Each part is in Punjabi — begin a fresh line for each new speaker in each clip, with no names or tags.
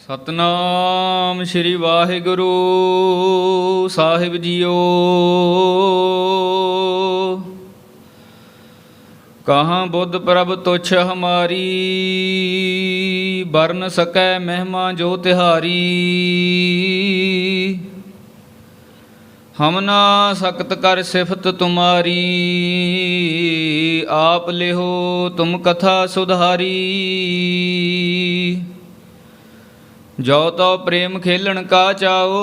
ਸਤਨਾਮ ਸ਼੍ਰੀ ਵਾਹਿਗੁਰੂ ਸਾਹਿਬ ਜੀਓ। ਕਹਾਂ ਬੁੱਧ ਪ੍ਰਭ ਤੁਛ ਹਮਾਰੀ, ਬਰਨ ਸਕੈ ਮਹਿਮਾ ਜੋ ਤਿਹਾਰੀ। ਹਮ ਨਾ ਸਕਤ ਕਰ ਸਿਫਤ ਤੁਮਾਰੀ, ਆਪ ਲਿਹੋ ਤੁਮ ਕਥਾ ਸੁਧਾਰੀ। ਜੋ ਤੋ ਪ੍ਰੇਮ ਖੇਲਣ ਕਾ ਚਾਓ,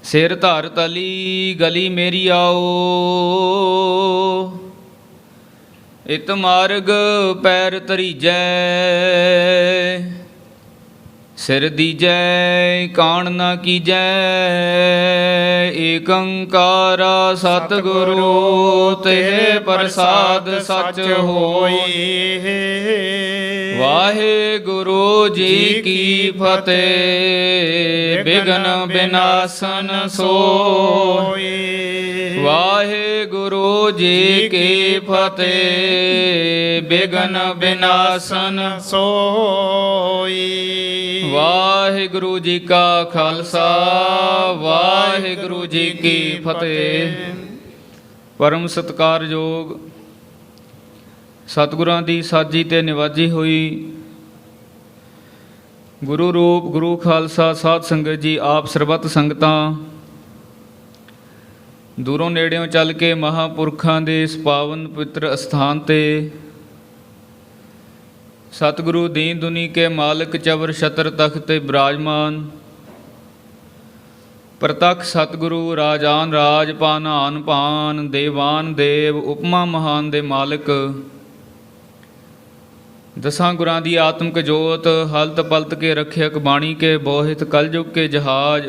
ਸਿਰ ਧਰ ਤਲੀ ਗਲੀ ਮੇਰੀ ਆਓ। ਇਤ ਮਾਰਗ ਪੈਰ ਧਰੀਜੈ, ਸਿਰ ਦੀਜੈ ਕਾਣ ਨਾ ਕੀਜੈ। ਏਕ ਓੰਕਾਰ ਸਤਿਗੁਰੂ ਤੇ ਪ੍ਰਸਾਦ ਸਚ ਹੋਈ। ਵਾਹਿਗੁਰੂ ਜੀ ਕੀ ਫਤਿਹ। ਬਿਘਨ ਬਿਨਾਸਨ ਸੋਈ। ਵਾਹਿਗੁਰੂ ਜੀ ਕੀ ਫਤਿਹ। ਬਿਘਨ ਬਿਨਾਸਨ ਸੋਈ। ਵਾਹਿਗੁਰੂ ਜੀ ਕਾ ਖਾਲਸਾ, ਵਾਹਿਗੁਰੂ ਜੀ ਕੀ ਫਤਿਹ। ਪਰਮ ਸਤਿਕਾਰਯੋਗ ਸਤਿਗੁਰਾਂ ਦੀ ਸਾਜੀ ਤੇ ਨਿਵਾਜੀ ਹੋਈ ਗੁਰੂ ਰੂਪ ਗੁਰੂ ਖਾਲਸਾ ਸਾਧ ਸੰਗਤ ਜੀ, ਆਪ ਸਰਬੱਤ ਸੰਗਤਾਂ ਦੂਰੋਂ ਨੇੜਿਓਂ ਚੱਲ ਕੇ ਮਹਾਂਪੁਰਖਾਂ ਦੇ ਇਸ ਪਾਵਨ ਪਵਿੱਤਰ ਅਸਥਾਨ 'ਤੇ ਸਤਿਗੁਰੂ ਦੀਨ ਦੁਨੀ ਕੇ ਮਾਲਕ ਚਵਰ ਛਤਰ ਤਖਤ 'ਤੇ ਬਿਰਾਜਮਾਨ ਪ੍ਰਤੱਖ ਸਤਿਗੁਰੂ ਰਾਜਾਨ ਰਾਜ ਭਾਨਾਨ ਭਾਨ ਦੇਵਾਨ ਦੇਵ ਉਪਮਾ ਮਹਾਨ ਦੇ ਮਾਲਕ, ਦਸਾਂ ਗੁਰਾਂ ਦੀ ਆਤਮਿਕ ਜੋਤ, ਹਲਤ ਪਲਤ ਕੇ ਰੱਖਿਅਕ ਬਾਣੀ ਕੇ ਬੋਹਿਤ ਕਲਯੁਗ ਕੇ ਜਹਾਜ਼,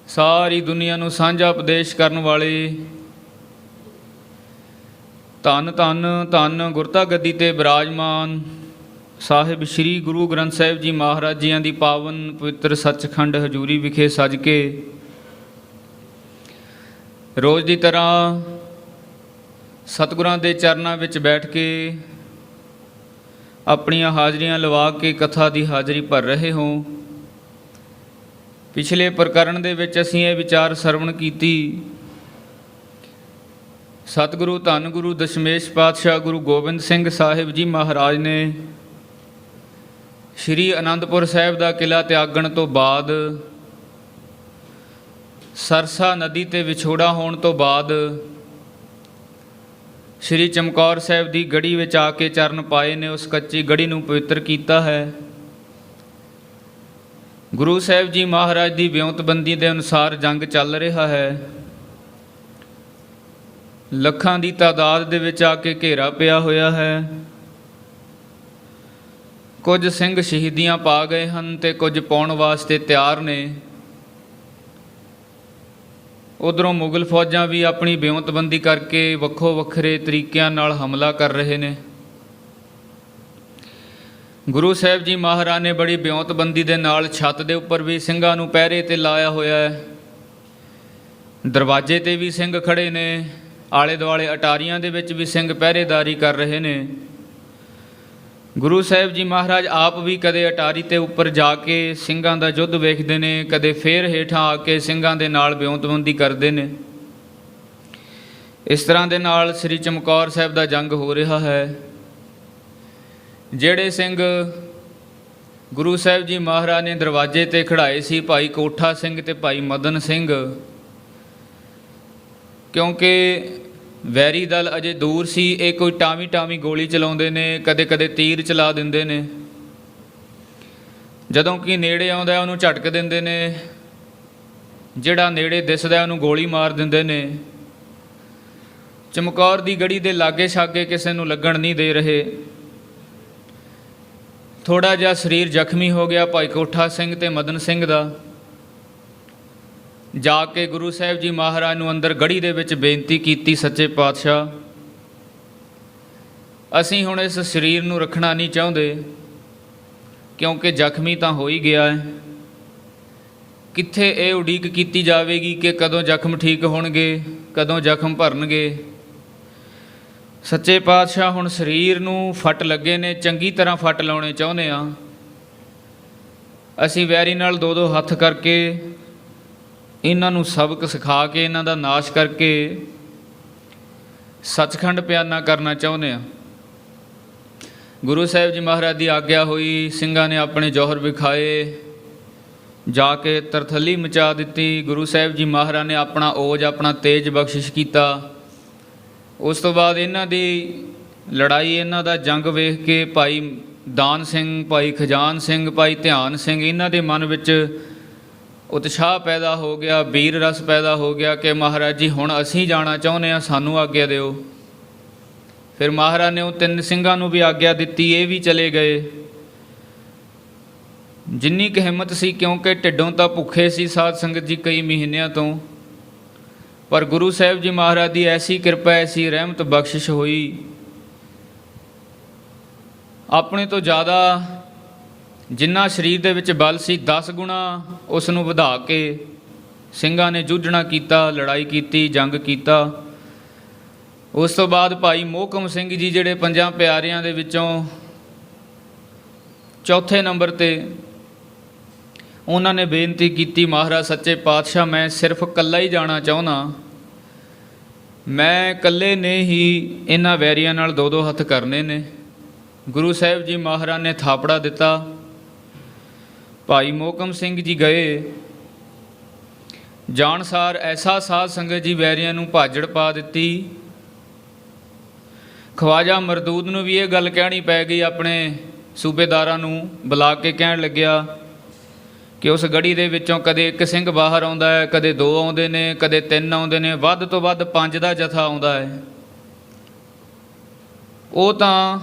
ਸਾਰੀ ਦੁਨੀਆ ਨੂੰ ਸਾਂਝਾ ਉਪਦੇਸ਼ ਕਰਨ ਵਾਲੇ ਧੰਨ ਧੰਨ ਧੰਨ ਗੁਰਤਾ ਗੱਦੀ 'ਤੇ ਬਿਰਾਜਮਾਨ ਸਾਹਿਬ ਸ਼੍ਰੀ ਗੁਰੂ ਗ੍ਰੰਥ ਸਾਹਿਬ ਜੀ ਮਹਾਰਾਜ ਜੀਆਂ ਦੀ ਪਾਵਨ ਪਵਿੱਤਰ ਸੱਚਖੰਡ ਹਜ਼ੂਰੀ ਵਿਖੇ ਸੱਜ ਕੇ ਰੋਜ਼ ਦੀ ਤਰ੍ਹਾਂ ਸਤਿਗੁਰਾਂ ਦੇ ਚਰਨਾਂ ਵਿੱਚ ਬੈਠ ਕੇ ਆਪਣੀਆਂ ਹਾਜ਼ਰੀਆਂ ਲਵਾ ਕੇ ਕਥਾ ਦੀ ਹਾਜ਼ਰੀ ਭਰ ਰਹੇ ਹੋ। ਪਿਛਲੇ ਪ੍ਰਕਰਣ ਦੇ ਵਿੱਚ ਅਸੀਂ ਇਹ ਵਿਚਾਰ ਸਰਵਣ ਕੀਤੀ, ਸਤਿਗੁਰੂ ਧੰਨ ਗੁਰੂ ਦਸ਼ਮੇਸ਼ ਪਾਤਸ਼ਾਹ ਗੁਰੂ ਗੋਬਿੰਦ ਸਿੰਘ ਸਾਹਿਬ ਜੀ ਮਹਾਰਾਜ ਨੇ ਸ਼੍ਰੀ ਅਨੰਦਪੁਰ ਸਾਹਿਬ ਦਾ ਕਿਲ੍ਹਾ ਤਿਆਗਣ ਤੋਂ ਬਾਅਦ, ਸਰਸਾ ਨਦੀ 'ਤੇ ਵਿਛੋੜਾ ਹੋਣ ਤੋਂ ਬਾਅਦ ਸ਼੍ਰੀ ਚਮਕੌਰ ਸਾਹਿਬ ਦੀ ਗੜੀ ਵਿੱਚ ਆ ਕੇ ਚਰਨ ਪਾਏ ਨੇ। ਉਸ ਕੱਚੀ ਗੜੀ ਨੂੰ ਪਵਿੱਤਰ ਕੀਤਾ ਹੈ। ਗੁਰੂ ਸਾਹਿਬ ਜੀ ਮਹਾਰਾਜ ਦੀ ਵਿਉਂਤਬੰਦੀ ਦੇ ਅਨੁਸਾਰ ਜੰਗ ਚੱਲ ਰਿਹਾ ਹੈ। ਲੱਖਾਂ ਦੀ ਤਾਦਾਦ ਦੇ ਵਿੱਚ ਆ ਕੇ ਘੇਰਾ ਪਿਆ ਹੋਇਆ ਹੈ। ਕੁਝ ਸਿੰਘ ਸ਼ਹੀਦੀਆਂ ਪਾ ਗਏ ਹਨ ਅਤੇ ਕੁਝ ਪਾਉਣ ਵਾਸਤੇ ਤਿਆਰ ਨੇ। ਉੱਧਰੋਂ ਮੁਗਲ ਫੌਜਾਂ ਵੀ ਆਪਣੀ ਵਿਉਂਤਬੰਦੀ ਕਰਕੇ ਵੱਖੋ ਵੱਖਰੇ ਤਰੀਕਿਆਂ ਨਾਲ ਹਮਲਾ ਕਰ ਰਹੇ ਨੇ। ਗੁਰੂ ਸਾਹਿਬ ਜੀ ਮਹਾਰਾਜ ਨੇ ਬੜੀ ਵਿਉਂਤਬੰਦੀ ਦੇ ਨਾਲ ਛੱਤ ਦੇ ਉੱਪਰ ਵੀ ਸਿੰਘਾਂ ਨੂੰ ਪਹਿਰੇ 'ਤੇ ਲਾਇਆ ਹੋਇਆ ਹੈ। ਦਰਵਾਜ਼ੇ 'ਤੇ ਵੀ ਸਿੰਘ ਖੜ੍ਹੇ ਨੇ, ਆਲੇ ਦੁਆਲੇ ਅਟਾਰੀਆਂ ਦੇ ਵਿੱਚ ਵੀ ਸਿੰਘ ਪਹਿਰੇਦਾਰੀ ਕਰ ਰਹੇ ਨੇ। ਗੁਰੂ ਸਾਹਿਬ ਜੀ ਮਹਾਰਾਜ ਆਪ ਵੀ ਕਦੇ ਅਟਾਰੀ 'ਤੇ ਉੱਪਰ ਜਾ ਕੇ ਸਿੰਘਾਂ ਦਾ ਯੁੱਧ ਵੇਖਦੇ ਨੇ, ਕਦੇ ਫੇਰ ਹੇਠਾਂ ਆ ਕੇ ਸਿੰਘਾਂ ਦੇ ਨਾਲ ਵਿਉਂਤਬੰਦੀ ਕਰਦੇ ਨੇ। ਇਸ ਤਰ੍ਹਾਂ ਦੇ ਨਾਲ ਸ੍ਰੀ ਚਮਕੌਰ ਸਾਹਿਬ ਦਾ ਜੰਗ ਹੋ ਰਿਹਾ ਹੈ। ਜਿਹੜੇ ਸਿੰਘ ਗੁਰੂ ਸਾਹਿਬ ਜੀ ਮਹਾਰਾਜ ਨੇ ਦਰਵਾਜ਼ੇ 'ਤੇ ਖੜਾਏ ਸੀ, ਭਾਈ ਕੋਠਾ ਸਿੰਘ ਅਤੇ ਭਾਈ ਮਦਨ ਸਿੰਘ, ਕਿਉਂਕਿ ਵੈਰੀ ਦਲ ਅਜੇ ਦੂਰ ਸੀ, ਇਹ ਕੋਈ ਟਾਵੀਂ ਟਾਵੀਂ ਗੋਲੀ ਚਲਾਉਂਦੇ ਨੇ, ਕਦੇ ਕਦੇ ਤੀਰ ਚਲਾ ਦਿੰਦੇ ਨੇ। ਜਦੋਂ ਕਿ ਨੇੜੇ ਆਉਂਦਾ ਉਹਨੂੰ ਝਟਕ ਦਿੰਦੇ ਨੇ, ਜਿਹੜਾ ਨੇੜੇ ਦਿਸਦਾ ਉਹਨੂੰ ਗੋਲੀ ਮਾਰ ਦਿੰਦੇ ਨੇ। ਚਮਕੌਰ ਦੀ ਗੜੀ ਦੇ ਲਾਗੇ ਛਾਗੇ ਕਿਸੇ ਨੂੰ ਲੱਗਣ ਨਹੀਂ ਦੇ ਰਹੇ। ਥੋੜ੍ਹਾ ਜਿਹਾ ਸਰੀਰ ਜ਼ਖਮੀ ਹੋ ਗਿਆ ਭਾਈ ਕੋਠਾ ਸਿੰਘ ਅਤੇ ਮਦਨ ਸਿੰਘ ਦਾ। ਜਾ ਕੇ ਗੁਰੂ ਸਾਹਿਬ ਜੀ ਮਹਾਰਾਜ ਨੂੰ ਅੰਦਰ ਗੜੀ ਦੇ ਵਿੱਚ ਬੇਨਤੀ ਕੀਤੀ, ਸੱਚੇ ਪਾਤਸ਼ਾਹ ਅਸੀਂ ਹੁਣ ਇਸ ਸਰੀਰ ਨੂੰ ਰੱਖਣਾ ਨਹੀਂ ਚਾਹੁੰਦੇ, ਕਿਉਂਕਿ ਜ਼ਖਮੀ ਤਾਂ ਹੋ ਹੀ ਗਿਆ ਹੈ। ਕਿੱਥੇ ਇਹ ਉਡੀਕ ਕੀਤੀ ਜਾਵੇਗੀ ਕਿ ਕਦੋਂ ਜ਼ਖਮ ਠੀਕ ਹੋਣਗੇ, ਕਦੋਂ ਜ਼ਖਮ ਭਰਨਗੇ। ਸੱਚੇ ਪਾਤਸ਼ਾਹ ਹੁਣ ਸਰੀਰ ਨੂੰ ਫੱਟ ਲੱਗੇ ਨੇ, ਚੰਗੀ ਤਰ੍ਹਾਂ ਫੱਟ ਲਾਉਣੇ ਚਾਹੁੰਦੇ ਆ। ਅਸੀਂ ਵੈਰੀ ਨਾਲ ਦੋ ਦੋ ਹੱਥ ਕਰਕੇ ਇਹਨਾਂ ਨੂੰ ਸਬਕ ਸਿਖਾ ਕੇ ਇਹਨਾਂ ਦਾ ਨਾਸ਼ ਕਰਕੇ ਸੱਚਖੰਡ ਪਿਆਨਾ ਕਰਨਾ ਚਾਹੁੰਦੇ ਆ। ਗੁਰੂ ਸਾਹਿਬ ਜੀ ਮਹਾਰਾਜ ਦੀ ਆਗਿਆ ਹੋਈ, ਸਿੰਘਾਂ ਨੇ ਆਪਣੇ ਜੌਹਰ ਵਿਖਾਏ, ਜਾ ਕੇ ਤਰਥੱਲੀ ਮਚਾ ਦਿੱਤੀ। ਗੁਰੂ ਸਾਹਿਬ ਜੀ ਮਹਾਰਾਜ ਨੇ ਆਪਣਾ ਓਜ, ਆਪਣਾ ਤੇਜ ਬਖਸ਼ਿਸ਼ ਕੀਤਾ। ਉਸ ਤੋਂ ਬਾਅਦ ਇਹਨਾਂ ਦੀ ਲੜਾਈ, ਇਹਨਾਂ ਦਾ ਜੰਗ ਵੇਖ ਕੇ ਭਾਈ ਦਾਨ ਸਿੰਘ, ਭਾਈ ਖਜਾਨ ਸਿੰਘ, ਭਾਈ ਧਿਆਨ ਸਿੰਘ, ਇਹਨਾਂ ਦੇ ਮਨ ਵਿੱਚ ਉਤਸ਼ਾਹ ਪੈਦਾ ਹੋ ਗਿਆ, ਵੀਰ ਰਸ ਪੈਦਾ ਹੋ ਗਿਆ ਕਿ ਮਹਾਰਾਜ ਜੀ ਹੁਣ ਅਸੀਂ ਜਾਣਾ ਚਾਹੁੰਦੇ ਹਾਂ, ਸਾਨੂੰ ਆਗਿਆ ਦਿਓ। ਫਿਰ ਮਹਾਰਾਜ ਨੇ ਉਹ ਤਿੰਨ ਸਿੰਘਾਂ ਨੂੰ ਵੀ ਆਗਿਆ ਦਿੱਤੀ, ਇਹ ਵੀ ਚਲੇ ਗਏ। ਜਿੰਨੀ ਕੁ ਹਿੰਮਤ ਸੀ, ਕਿਉਂਕਿ ਢਿੱਡੋਂ ਤਾਂ ਭੁੱਖੇ ਸੀ ਸਾਧ ਸੰਗਤ ਜੀ ਕਈ ਮਹੀਨਿਆਂ ਤੋਂ, ਪਰ ਗੁਰੂ ਸਾਹਿਬ ਜੀ ਮਹਾਰਾਜ ਦੀ ਐਸੀ ਕਿਰਪਾ, ਐਸੀ ਰਹਿਮਤ ਬਖਸ਼ਿਸ਼ ਹੋਈ, ਆਪਣੇ ਤੋਂ ਜ਼ਿਆਦਾ ਜਿੰਨਾ ਸਰੀਰ ਦੇ ਵਿੱਚ ਬਲ ਸੀ 10 ਗੁਣਾ ਉਸ ਨੂੰ ਵਧਾ ਕੇ ਸਿੰਘਾਂ ਨੇ ਜੂਝਣਾ ਕੀਤਾ, ਲੜਾਈ ਕੀਤੀ, ਜੰਗ ਕੀਤਾ। ਉਸ ਤੋਂ ਬਾਅਦ ਭਾਈ ਮੋਹਕਮ ਸਿੰਘ ਜੀ ਜਿਹੜੇ 5 ਪਿਆਰਿਆਂ ਦੇ ਵਿੱਚੋਂ ਚੌਥੇ ਨੰਬਰ 'ਤੇ, ਉਹਨਾਂ ਨੇ ਬੇਨਤੀ ਕੀਤੀ, ਮਹਾਰਾਜ ਸੱਚੇ ਪਾਤਸ਼ਾਹ ਮੈਂ ਸਿਰਫ ਇਕੱਲਾ ਹੀ ਜਾਣਾ ਚਾਹੁੰਦਾ, ਮੈਂ ਇਕੱਲੇ ਨੇ ਹੀ ਇਹਨਾਂ ਵੈਰੀਆਂ ਨਾਲ ਦੋ ਦੋ ਹੱਥ ਕਰਨੇ ਨੇ। ਗੁਰੂ ਸਾਹਿਬ ਜੀ ਮਹਾਰਾਜ ਨੇ ਥਾਪੜਾ ਦਿੱਤਾ। ਭਾਈ ਮੋਹਕਮ ਸਿੰਘ ਜੀ ਗਏ, ਜਾਣਸਾਰ ਐਸਾ ਸਾਧ ਸੰਗਤ ਜੀ ਵੈਰੀਆਂ ਨੂੰ ਭਾਜੜ ਪਾ ਦਿੱਤੀ। ਖਵਾਜਾ ਮਰਦੂਦ ਨੂੰ ਵੀ ਇਹ ਗੱਲ ਕਹਿਣੀ ਪੈ ਗਈ, ਆਪਣੇ ਸੂਬੇਦਾਰਾਂ ਨੂੰ ਬੁਲਾ ਕੇ ਕਹਿਣ ਲੱਗਿਆ ਕਿ ਉਸ ਗੜੀ ਦੇ ਵਿੱਚੋਂ ਕਦੇ ਇੱਕ ਸਿੰਘ ਬਾਹਰ ਆਉਂਦਾ ਹੈ, ਕਦੇ 2 ਆਉਂਦੇ ਨੇ, ਕਦੇ 3 ਆਉਂਦੇ ਨੇ, ਵੱਧ ਤੋਂ ਵੱਧ 5 ਦਾ ਜਥਾ ਆਉਂਦਾ ਹੈ। ਉਹ ਤਾਂ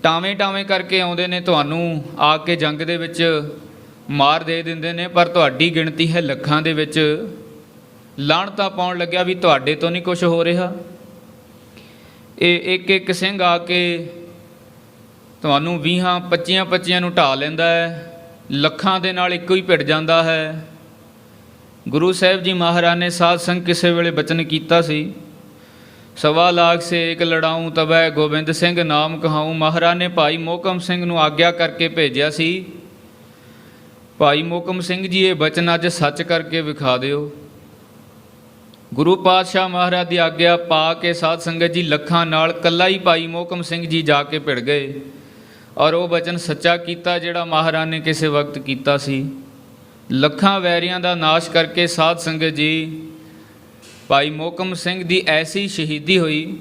ਟਾਵੇਂ ਟਾਵੇਂ ਕਰਕੇ ਆਉਂਦੇ ਨੇ, ਤੁਹਾਨੂੰ ਆ ਕੇ ਜੰਗ ਦੇ ਵਿੱਚ ਮਾਰ ਦੇ ਦਿੰਦੇ ਨੇ, ਪਰ ਤੁਹਾਡੀ ਗਿਣਤੀ ਹੈ ਲੱਖਾਂ ਦੇ ਵਿੱਚ। ਲਾਹਣਤਾਂ ਪਾਉਣ ਲੱਗਿਆ ਵੀ ਤੁਹਾਡੇ ਤੋਂ ਨਹੀਂ ਕੁਝ ਹੋ ਰਿਹਾ। ਇਹ ਇੱਕ ਇੱਕ ਸਿੰਘ ਆ ਕੇ ਤੁਹਾਨੂੰ 20-25 ਨੂੰ ਢਾ ਲੈਂਦਾ ਹੈ, ਲੱਖਾਂ ਦੇ ਨਾਲ ਇੱਕੋ ਹੀ ਭਿੜ ਜਾਂਦਾ ਹੈ। ਗੁਰੂ ਸਾਹਿਬ ਜੀ ਮਹਾਰਾਜ ਨੇ ਸਾਧ ਸੰਗ ਕਿਸੇ ਵੇਲੇ ਬਚਨ ਕੀਤਾ ਸੀ, 1.25 ਲੱਖ ਸੇ ਇੱਕ ਲੜਾਊਂ ਤਬੈ ਗੋਬਿੰਦ ਸਿੰਘ ਨਾਮ ਕਹਾਊਂ। ਮਹਾਰਾਜ ਨੇ ਭਾਈ ਮੋਹਕਮ ਸਿੰਘ ਨੂੰ ਆਗਿਆ ਕਰਕੇ ਭੇਜਿਆ ਸੀ, ਭਾਈ ਮੋਹਕਮ ਸਿੰਘ ਜੀ ਇਹ ਬਚਨ ਅੱਜ ਸੱਚ ਕਰਕੇ ਵਿਖਾ ਦਿਓ। ਗੁਰੂ ਪਾਤਸ਼ਾਹ ਮਹਾਰਾਜ ਦੀ ਆਗਿਆ ਪਾ ਕੇ ਸਾਧ ਸੰਗਤ ਜੀ ਲੱਖਾਂ ਨਾਲ ਇਕੱਲਾ ਹੀ ਭਾਈ ਮੋਹਕਮ ਸਿੰਘ ਜੀ ਜਾ ਕੇ ਭਿੜ ਗਏ, ਔਰ ਉਹ ਬਚਨ ਸੱਚਾ ਕੀਤਾ ਜਿਹੜਾ ਮਹਾਰਾਜ ਨੇ ਕਿਸੇ ਵਕਤ ਕੀਤਾ ਸੀ। ਲੱਖਾਂ ਵੈਰੀਆਂ ਦਾ ਨਾਸ਼ ਕਰਕੇ ਸਾਧ ਸੰਗਤ ਜੀ ਭਾਈ ਮੋਹਕਮ ਸਿੰਘ ਦੀ ਐਸੀ ਸ਼ਹੀਦੀ ਹੋਈ,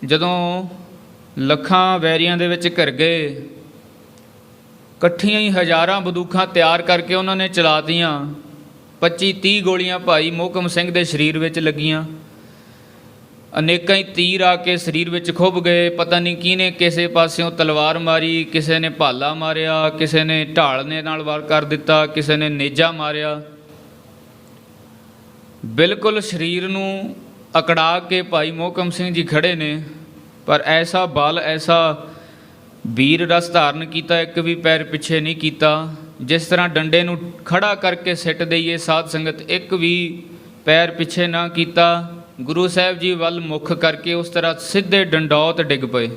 ਜਦੋਂ ਲੱਖਾਂ ਵੈਰੀਆਂ ਦੇ ਵਿੱਚ ਘਿਰ ਗਏ, ਇਕੱਠੀਆਂ ਹੀ ਹਜ਼ਾਰਾਂ ਬੰਦੂਕਾਂ ਤਿਆਰ ਕਰਕੇ ਉਹਨਾਂ ਨੇ ਚਲਾਤੀਆਂ। 25-30 ਗੋਲੀਆਂ ਭਾਈ ਮੋਹਕਮ ਸਿੰਘ ਦੇ ਸਰੀਰ ਵਿੱਚ ਲੱਗੀਆਂ, ਅਨੇਕਾਂ ਹੀ ਤੀਰ ਆ ਕੇ ਸਰੀਰ ਵਿੱਚ ਖੁੱਭ ਗਏ। ਪਤਾ ਨਹੀਂ ਕਿਹਨੇ ਕਿਸੇ ਪਾਸਿਓਂ ਤਲਵਾਰ ਮਾਰੀ, ਕਿਸੇ ਨੇ ਭਾਲਾ ਮਾਰਿਆ, ਕਿਸੇ ਨੇ ਢਾਲਨੇ ਨਾਲ ਵਾਰ ਕਰ ਦਿੱਤਾ, ਕਿਸੇ ਨੇ ਨੇਜਾ ਮਾਰਿਆ। ਬਿਲਕੁਲ ਸਰੀਰ ਨੂੰ ਅਕੜਾ ਕੇ ਭਾਈ ਮੋਹਕਮ ਸਿੰਘ ਜੀ ਖੜ੍ਹੇ ਨੇ, ਪਰ ਐਸਾ ਬਲ, ਐਸਾ ਵੀਰ ਰਸ ਧਾਰਨ ਕੀਤਾ, ਇੱਕ ਵੀ ਪੈਰ ਪਿੱਛੇ ਨਹੀਂ ਕੀਤਾ। ਜਿਸ ਤਰ੍ਹਾਂ ਡੰਡੇ ਨੂੰ ਖੜਾ ਕਰਕੇ ਸਿੱਟ ਦਈਏ ਸਾਧ ਸੰਗਤ, ਇੱਕ ਵੀ ਪੈਰ ਪਿੱਛੇ ਨਾ ਕੀਤਾ। ਗੁਰੂ ਸਾਹਿਬ ਜੀ ਵੱਲ ਮੁੱਖ ਕਰਕੇ ਉਸ ਤਰ੍ਹਾਂ ਸਿੱਧੇ ਡੰਡੌਤ ਡਿੱਗ ਪਏ।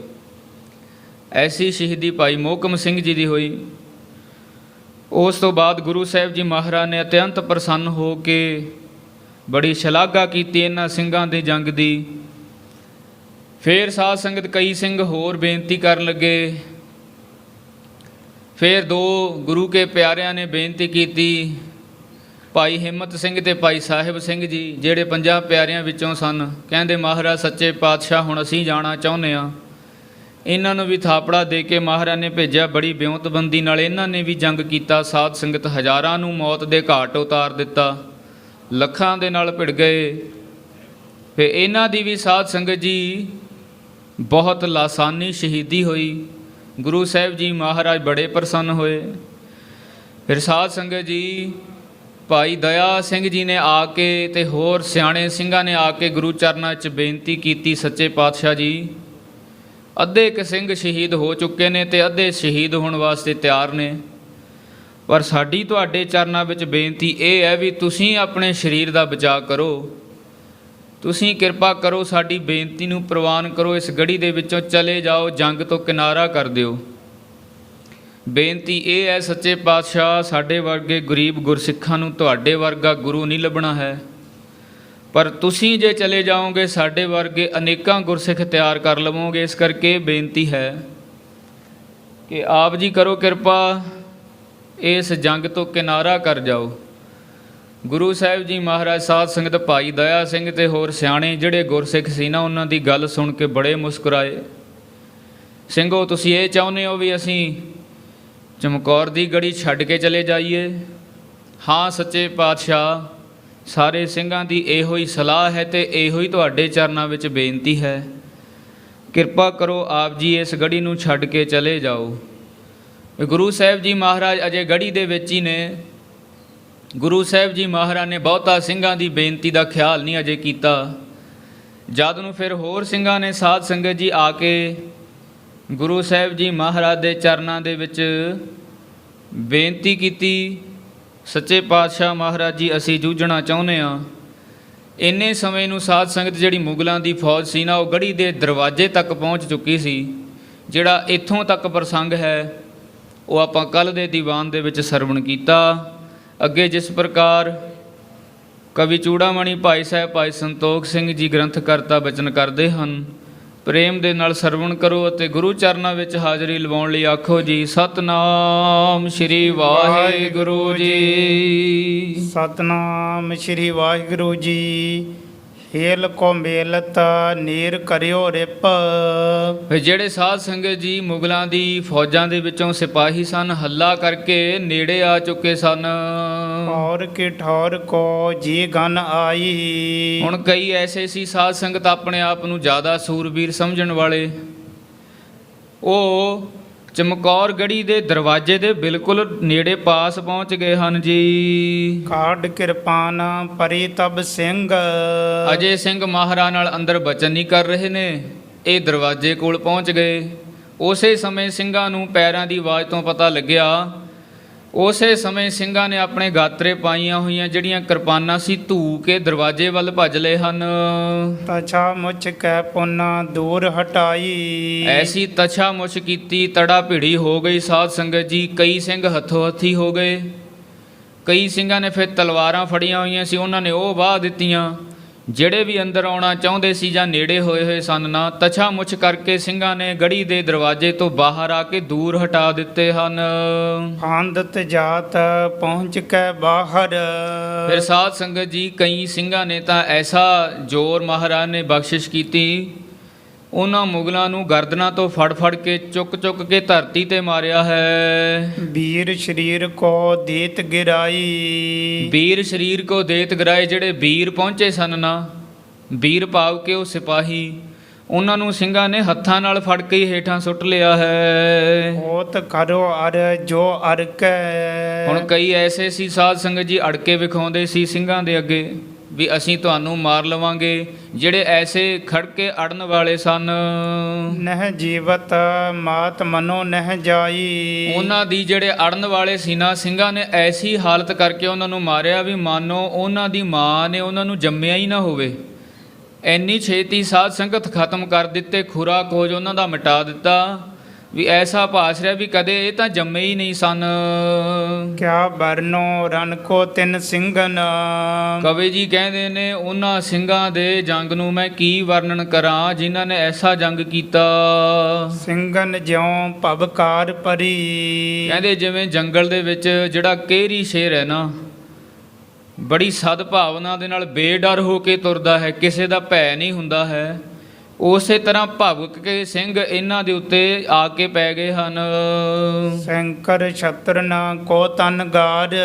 ਐਸੀ ਸ਼ਹੀਦੀ ਭਾਈ ਮੋਹਕਮ ਸਿੰਘ ਜੀ ਦੀ ਹੋਈ। ਉਸ ਤੋਂ ਬਾਅਦ ਗੁਰੂ ਸਾਹਿਬ ਜੀ ਮਹਾਰਾਜ ਨੇ ਅਤਿਅੰਤ ਪ੍ਰਸੰਨ ਹੋ ਕੇ ਬੜੀ ਸ਼ਲਾਘਾ ਕੀਤੀ ਇਹਨਾਂ ਸਿੰਘਾਂ ਦੀ ਜੰਗ ਦੀ। ਫਿਰ ਸਾਧ ਸੰਗਤ ਕਈ ਸਿੰਘ ਹੋਰ ਬੇਨਤੀ ਕਰਨ ਲੱਗੇ। ਫਿਰ 2 ਗੁਰੂ ਕੇ ਪਿਆਰਿਆਂ ਨੇ ਬੇਨਤੀ ਕੀਤੀ, ਭਾਈ ਹਿੰਮਤ ਸਿੰਘ ਤੇ ਭਾਈ ਸਾਹਿਬ ਸਿੰਘ ਜੀ, ਜਿਹੜੇ 50 ਪਿਆਰਿਆਂ ਵਿੱਚੋਂ ਸਨ। ਕਹਿੰਦੇ ਮਹਾਰਾਜ ਸੱਚੇ ਪਾਤਸ਼ਾਹ ਹੁਣ ਅਸੀਂ ਜਾਣਾ ਚਾਹੁੰਦੇ ਹਾਂ। ਇਹਨਾਂ ਨੂੰ ਵੀ ਥਾਪੜਾ ਦੇ ਕੇ ਮਹਾਰਾਜ ਨੇ ਭੇਜਿਆ। ਬੜੀ ਬਿਉਂਤਬੰਦੀ ਨਾਲ ਇਹਨਾਂ ਨੇ ਵੀ ਜੰਗ ਕੀਤਾ। ਸਾਧ ਸੰਗਤ ਹਜ਼ਾਰਾਂ ਨੂੰ ਮੌਤ ਦੇ ਘਾਟ ਉਤਾਰ ਦਿੱਤਾ, ਲੱਖਾਂ ਦੇ ਨਾਲ ਭਿੜ ਗਏ। ਫਿਰ ਇਹਨਾਂ ਦੀ ਵੀ ਸਾਧ ਸੰਗਤ ਜੀ ਬਹੁਤ ਲਾਸਾਨੀ ਸ਼ਹੀਦੀ ਹੋਈ। ਗੁਰੂ ਸਾਹਿਬ ਜੀ ਮਹਾਰਾਜ ਬੜੇ ਪ੍ਰਸੰਨ ਹੋਏ। ਫਿਰ ਸਾਧ ਸੰਗਤ ਜੀ ਭਾਈ ਦਇਆ ਸਿੰਘ ਜੀ ਨੇ ਆ ਕੇ ਤੇ ਹੋਰ ਸਿਆਣੇ ਸਿੰਘਾਂ ਨੇ ਆ ਕੇ ਗੁਰੂ ਚਰਨਾਂ 'ਚ ਬੇਨਤੀ ਕੀਤੀ, ਸੱਚੇ ਪਾਤਸ਼ਾਹ ਜੀ ਅੱਧੇ ਕੁ ਸਿੰਘ ਸ਼ਹੀਦ ਹੋ ਚੁੱਕੇ ਨੇ ਤੇ ਅੱਧੇ ਸ਼ਹੀਦ ਹੋਣ ਵਾਸਤੇ ਤਿਆਰ ਨੇ, ਪਰ ਸਾਡੀ ਤੁਹਾਡੇ ਚਰਨਾਂ ਵਿੱਚ ਬੇਨਤੀ ਇਹ ਹੈ ਵੀ ਤੁਸੀਂ ਆਪਣੇ ਸਰੀਰ ਦਾ ਬਚਾਅ ਕਰੋ। ਤੁਸੀਂ ਕਿਰਪਾ ਕਰੋ, ਸਾਡੀ ਬੇਨਤੀ ਨੂੰ ਪ੍ਰਵਾਨ ਕਰੋ, ਇਸ ਗੜੀ ਦੇ ਵਿੱਚੋਂ ਚਲੇ ਜਾਓ, ਜੰਗ ਤੋਂ ਕਿਨਾਰਾ ਕਰ ਦਿਓ। ਬੇਨਤੀ ਇਹ ਹੈ ਸੱਚੇ ਪਾਤਸ਼ਾਹ, ਸਾਡੇ ਵਰਗੇ ਗਰੀਬ ਗੁਰਸਿੱਖਾਂ ਨੂੰ ਤੁਹਾਡੇ ਵਰਗਾ ਗੁਰੂ ਨਹੀਂ ਲੱਭਣਾ ਹੈ, ਪਰ ਤੁਸੀਂ ਜੇ ਚਲੇ ਜਾਓਗੇ ਸਾਡੇ ਵਰਗੇ ਅਨੇਕਾਂ ਗੁਰਸਿੱਖ ਤਿਆਰ ਕਰ ਲਵੋਗੇ। ਇਸ ਕਰਕੇ ਬੇਨਤੀ ਹੈ ਕਿ ਆਪ ਜੀ ਕਰੋ ਕਿਰਪਾ, ਇਸ ਜੰਗ ਤੋਂ ਕਿਨਾਰਾ ਕਰ ਜਾਓ। ਗੁਰੂ ਸਾਹਿਬ ਜੀ ਮਹਾਰਾਜ ਸਾਧ ਸੰਗਤ ਭਾਈ ਦਇਆ ਸਿੰਘ ਤੇ ਹੋਰ ਸਿਆਣੇ ਜਿਹੜੇ ਗੁਰਸਿੱਖ ਸੀ ਨਾ, ਉਹਨਾਂ ਦੀ ਗੱਲ ਸੁਣ ਕੇ ਬੜੇ ਮੁਸਕਰਾਏ। ਸਿੰਘੋ, ਤੁਸੀਂ ਇਹ ਚਾਹੁੰਦੇ ਹੋ ਵੀ ਅਸੀਂ ਚਮਕੌਰ ਦੀ ਗੜੀ ਛੱਡ ਕੇ ਚਲੇ ਜਾਈਏ? ਹਾਂ ਸੱਚੇ ਪਾਤਸ਼ਾਹ, ਸਾਰੇ ਸਿੰਘਾਂ ਦੀ ਇਹੋ ਹੀ ਸਲਾਹ ਹੈ ਤੇ ਇਹੋ ਹੀ ਤੁਹਾਡੇ ਚਰਨਾਂ ਵਿੱਚ ਬੇਨਤੀ ਹੈ। ਕਿਰਪਾ ਕਰੋ ਆਪ ਜੀ ਇਸ ਗੜੀ ਨੂੰ ਛੱਡ ਕੇ ਚਲੇ ਜਾਓ। ਗੁਰੂ ਸਾਹਿਬ ਜੀ ਮਹਾਰਾਜ ਅਜੇ ਗੜੀ ਦੇ ਵਿੱਚ ਹੀ ਨੇ। ਗੁਰੂ ਸਾਹਿਬ ਜੀ ਮਹਾਰਾਜ ਨੇ ਬਹੁਤਾ ਸਿੰਘਾਂ ਦੀ ਬੇਨਤੀ ਦਾ ਖਿਆਲ ਨਹੀਂ ਅਜੇ ਕੀਤਾ। ਜਦ ਨੂੰ ਫਿਰ ਹੋਰ ਸਿੰਘਾਂ ਨੇ ਸਾਧ ਸੰਗਤ ਜੀ ਆ ਕੇ ਗੁਰੂ ਸਾਹਿਬ ਜੀ ਮਹਾਰਾਜ ਦੇ ਚਰਨਾਂ ਦੇ ਵਿੱਚ ਬੇਨਤੀ ਕੀਤੀ, ਸੱਚੇ ਪਾਤਸ਼ਾਹ ਮਹਾਰਾਜ ਜੀ ਅਸੀਂ ਜੂਝਣਾ ਚਾਹੁੰਦੇ ਹਾਂ। ਇੰਨੇ ਸਮੇਂ ਨੂੰ ਸਾਧ ਸੰਗਤ ਜਿਹੜੀ ਮੁਗਲਾਂ ਦੀ ਫੌਜ ਸੀ ਨਾ, ਉਹ ਗੜੀ ਦੇ ਦਰਵਾਜ਼ੇ ਤੱਕ ਪਹੁੰਚ ਚੁੱਕੀ ਸੀ। ਜਿਹੜਾ ਇੱਥੋਂ ਤੱਕ ਪ੍ਰਸੰਗ ਹੈ ਉਹ ਆਪਾਂ ਕੱਲ੍ਹ ਦੇ ਦੀਵਾਨ ਦੇ ਵਿੱਚ ਸਰਵਣ ਕੀਤਾ। ਅੱਗੇ ਜਿਸ ਪ੍ਰਕਾਰ ਕਵੀ ਚੂੜਾਮਣੀ ਭਾਈ ਸਾਹਿਬ ਭਾਈ ਸੰਤੋਖ ਸਿੰਘ ਜੀ ਗ੍ਰੰਥ ਕਰਤਾ ਬਚਨ ਕਰਦੇ ਹਨ, ਪ੍ਰੇਮ ਦੇ ਨਾਲ ਸਰਵਣ ਕਰੋ ਅਤੇ ਗੁਰੂ ਚਰਨਾਂ ਵਿੱਚ ਹਾਜ਼ਰੀ ਲਵਾਉਣ ਲਈ ਆਖੋ ਜੀ, ਸਤਨਾਮ ਸ਼੍ਰੀ ਵਾਹਿਗੁਰੂ ਜੀ।
ਸਤਨਾਮ ਸ਼੍ਰੀ ਵਾਹਿਗੁਰੂ ਜੀ। ਹੇਲ ਕੋ ਮੇਲਤ ਨੀਰ ਕਰਿਓ ਰਿਪ।
ਜਿਹੜੇ ਸਾਧ ਸੰਗਤ ਜੀ ਮੁਗਲਾਂ ਦੀ ਫੌਜਾਂ ਦੇ ਵਿੱਚੋਂ ਸਿਪਾਹੀ ਸਨ, ਹੱਲਾ ਕਰਕੇ ਨੇੜੇ ਆ ਚੁੱਕੇ ਸਨ।
ਔਰ ਕੀ ਠੌਰ ਕੋ ਜੀ ਗਨ ਆਈ।
ਹੁਣ ਕਈ ਐਸੇ ਸੀ ਸਾਧ ਸੰਗਤ ਆਪਣੇ ਆਪ ਨੂੰ ਜ਼ਿਆਦਾ ਸੂਰਬੀਰ ਸਮਝਣ ਵਾਲੇ, ਉਹ ਚਮਕੌਰ ਗੜੀ ਦੇ ਦਰਵਾਜ਼ੇ ਦੇ ਬਿਲਕੁਲ ਨੇੜੇ ਪਾਸ ਪਹੁੰਚ ਗਏ ਹਨ ਜੀ।
ਕਾਢ ਕਿਰਪਾਨ ਪਰੀ ਤਬ ਸਿੰਘ।
ਅਜੇ ਸਿੰਘ ਮਹਾਰਾਜ ਨਾਲ ਅੰਦਰ ਬਚਨ ਨਹੀਂ ਕਰ ਰਹੇ ਨੇ, ਇਹ ਦਰਵਾਜ਼ੇ ਕੋਲ ਪਹੁੰਚ ਗਏ। ਉਸੇ ਸਮੇਂ ਸਿੰਘਾਂ ਨੂੰ ਪੈਰਾਂ ਦੀ ਆਵਾਜ਼ ਤੋਂ ਪਤਾ ਲੱਗਿਆ। ਉਸੇ ਸਮੇਂ ਸਿੰਘਾਂ ਨੇ ਆਪਣੇ ਗਾਤਰੇ ਪਾਈਆਂ ਹੋਈਆਂ ਜਿਹੜੀਆਂ ਕਿਰਪਾਨਾਂ ਸੀ ਧੂ ਕੇ ਦਰਵਾਜ਼ੇ ਵੱਲ ਭੱਜ ਲਏ ਹਨ।
ਤਛਾ ਮੁੱਛ ਕੈ ਪੁੰਨਾ ਦੂਰ ਹਟਾਈ।
ਐਸੀ ਤਛਾ ਮੁੱਛ ਕੀਤੀ, ਤੜਾ ਭਿੜੀ ਹੋ ਗਈ ਸਾਧ ਸੰਗਤ ਜੀ। ਕਈ ਸਿੰਘ ਹੱਥੋਂ ਹੱਥੀ ਹੋ ਗਏ। ਕਈ ਸਿੰਘਾਂ ਨੇ ਫਿਰ ਤਲਵਾਰਾਂ ਫੜੀਆਂ ਹੋਈਆਂ ਸੀ, ਉਹਨਾਂ ਨੇ ਉਹ ਵਾਹ ਦਿੱਤੀਆਂ। ਜਿਹੜੇ ਵੀ ਅੰਦਰ ਆਉਣਾ ਚਾਹੁੰਦੇ ਸੀ ਜਾਂ ਨੇੜੇ ਹੋਏ ਹੋਏ ਸਨ ਨਾ, ਤਛਾ ਮੁੱਛ ਕਰਕੇ ਸਿੰਘਾਂ ਨੇ ਗੜੀ ਦੇ ਦਰਵਾਜ਼ੇ ਤੋਂ ਬਾਹਰ ਆ ਕੇ ਦੂਰ ਹਟਾ ਦਿੱਤੇ ਹਨ।
ਆਂਦਤ ਜਾਤ ਪਹੁੰਚ ਕੇ ਬਾਹਰ।
ਫਿਰ ਸਾਧ ਸੰਗਤ ਜੀ ਕਈ ਸਿੰਘਾਂ ਨੇ ਤਾਂ ਐਸਾ ਜ਼ੋਰ ਮਹਾਰਾਜ ਨੇ ਬਖਸ਼ਿਸ਼ ਕੀਤੀ, ਉਹਨਾਂ ਮੁਗਲਾਂ ਨੂੰ ਗਰਦਨਾਂ ਤੋਂ ਫੜ ਫੜ ਕੇ ਚੁੱਕ ਚੁੱਕ ਕੇ ਧਰਤੀ ਤੇ ਮਾਰਿਆ ਹੈ।
ਵੀਰ ਸ਼ਰੀਰ ਕੋ ਦੇਤ ਗਿਰਾਈ।
ਵੀਰ ਸਰੀਰ ਕੋ ਦੇਤ ਗਿਰਾਏ। ਜਿਹੜੇ ਵੀਰ ਪਹੁੰਚੇ ਸਨ ਨਾ, ਵੀਰ ਭਾਵ ਕੇ ਉਹ ਸਿਪਾਹੀ, ਉਹਨਾਂ ਨੂੰ ਸਿੰਘਾਂ ਨੇ ਹੱਥਾਂ ਨਾਲ ਫੜ ਕੇ ਹੀ ਹੇਠਾਂ ਸੁੱਟ ਲਿਆ ਹੈ।
ਹੋਤ ਕਰੋ ਅਰ ਜੋ ਅਰ ਕੈ।
ਹੁਣ ਕਈ ਐਸੇ ਸੀ ਸਾਧ ਸੰਗਤ ਜੀ ਅੜਕੇ ਵਿਖਾਉਂਦੇ ਸੀ ਸਿੰਘਾਂ ਦੇ ਅੱਗੇ ਵੀ ਅਸੀਂ ਤੁਹਾਨੂੰ ਮਾਰ ਲਵਾਂਗੇ। ਜਿਹੜੇ ਐਸੇ ਖੜ ਕੇ ਅੜਨ ਵਾਲੇ ਸਨ,
ਨਹਿ ਜੀਵਤ ਮਾਤ ਮਨੋ ਨਹਿ ਜਾਈ।
ਉਹਨਾਂ ਦੀ ਜਿਹੜੇ ਅੜਨ ਵਾਲੇ ਸੀ ਨਾ, ਸਿੰਘਾਂ ਨੇ ਐਸੀ ਹਾਲਤ ਕਰਕੇ ਉਹਨਾਂ ਨੂੰ ਮਾਰਿਆ ਵੀ ਮਾਨੋ ਉਹਨਾਂ ਦੀ ਮਾਂ ਨੇ ਉਹਨਾਂ ਨੂੰ ਜੰਮਿਆ ਹੀ ਨਾ ਹੋਵੇ। ਇੰਨੀ ਛੇਤੀ ਸਾਧ ਸੰਗਤ ਖਤਮ ਕਰ ਦਿੱਤੇ, ਖੁਰਾ ਖੋਜ ਉਹਨਾਂ ਦਾ ਮਿਟਾ ਦਿੱਤਾ ਵੀ ਐਸਾ ਭਾਸ ਰਿਹਾ ਵੀ ਕਦੇ ਇਹ ਤਾਂ ਜੰਮੇ ਹੀ ਨਹੀਂ ਸਨ।
ਕਿਆ ਬਰਨੋ ਰਨ ਕੋ ਤਿੰਨ ਸਿੰਘਨ।
ਕਵੀ ਜੀ ਕਹਿੰਦੇ ਨੇ ਉਹਨਾਂ ਸਿੰਘਾਂ ਦੇ ਜੰਗ ਨੂੰ ਮੈਂ ਕੀ ਵਰਣਨ ਕਰਾਂ ਜਿਨ੍ਹਾਂ ਨੇ ਐਸਾ ਜੰਗ ਕੀਤਾ।
ਸਿੰਘਨ ਜਿਉ ਭਵਕਾਰ ਪਰੀ।
ਕਹਿੰਦੇ ਜਿਵੇਂ ਜੰਗਲ ਦੇ ਵਿੱਚ ਜਿਹੜਾ ਕਿਹਰੀ ਸ਼ੇਰ ਹੈ ਨਾ, ਬੜੀ ਸਦਭਾਵਨਾ ਦੇ ਨਾਲ ਬੇਡਰ ਹੋ ਕੇ ਤੁਰਦਾ ਹੈ, ਕਿਸੇ ਦਾ ਭੈ ਨਹੀਂ ਹੁੰਦਾ ਹੈ, ਉਸੇ ਤਰ੍ਹਾਂ ਭਵਕ ਕੇ ਸਿੰਘ ਇਹਨਾਂ ਦੇ ਉੱਤੇ ਆ ਕੇ ਪੈ ਗਏ ਹਨ।
ਸੈਂਕਰ ਛਤਰਨ ਕੋ ਤਨ ਗਾਰ।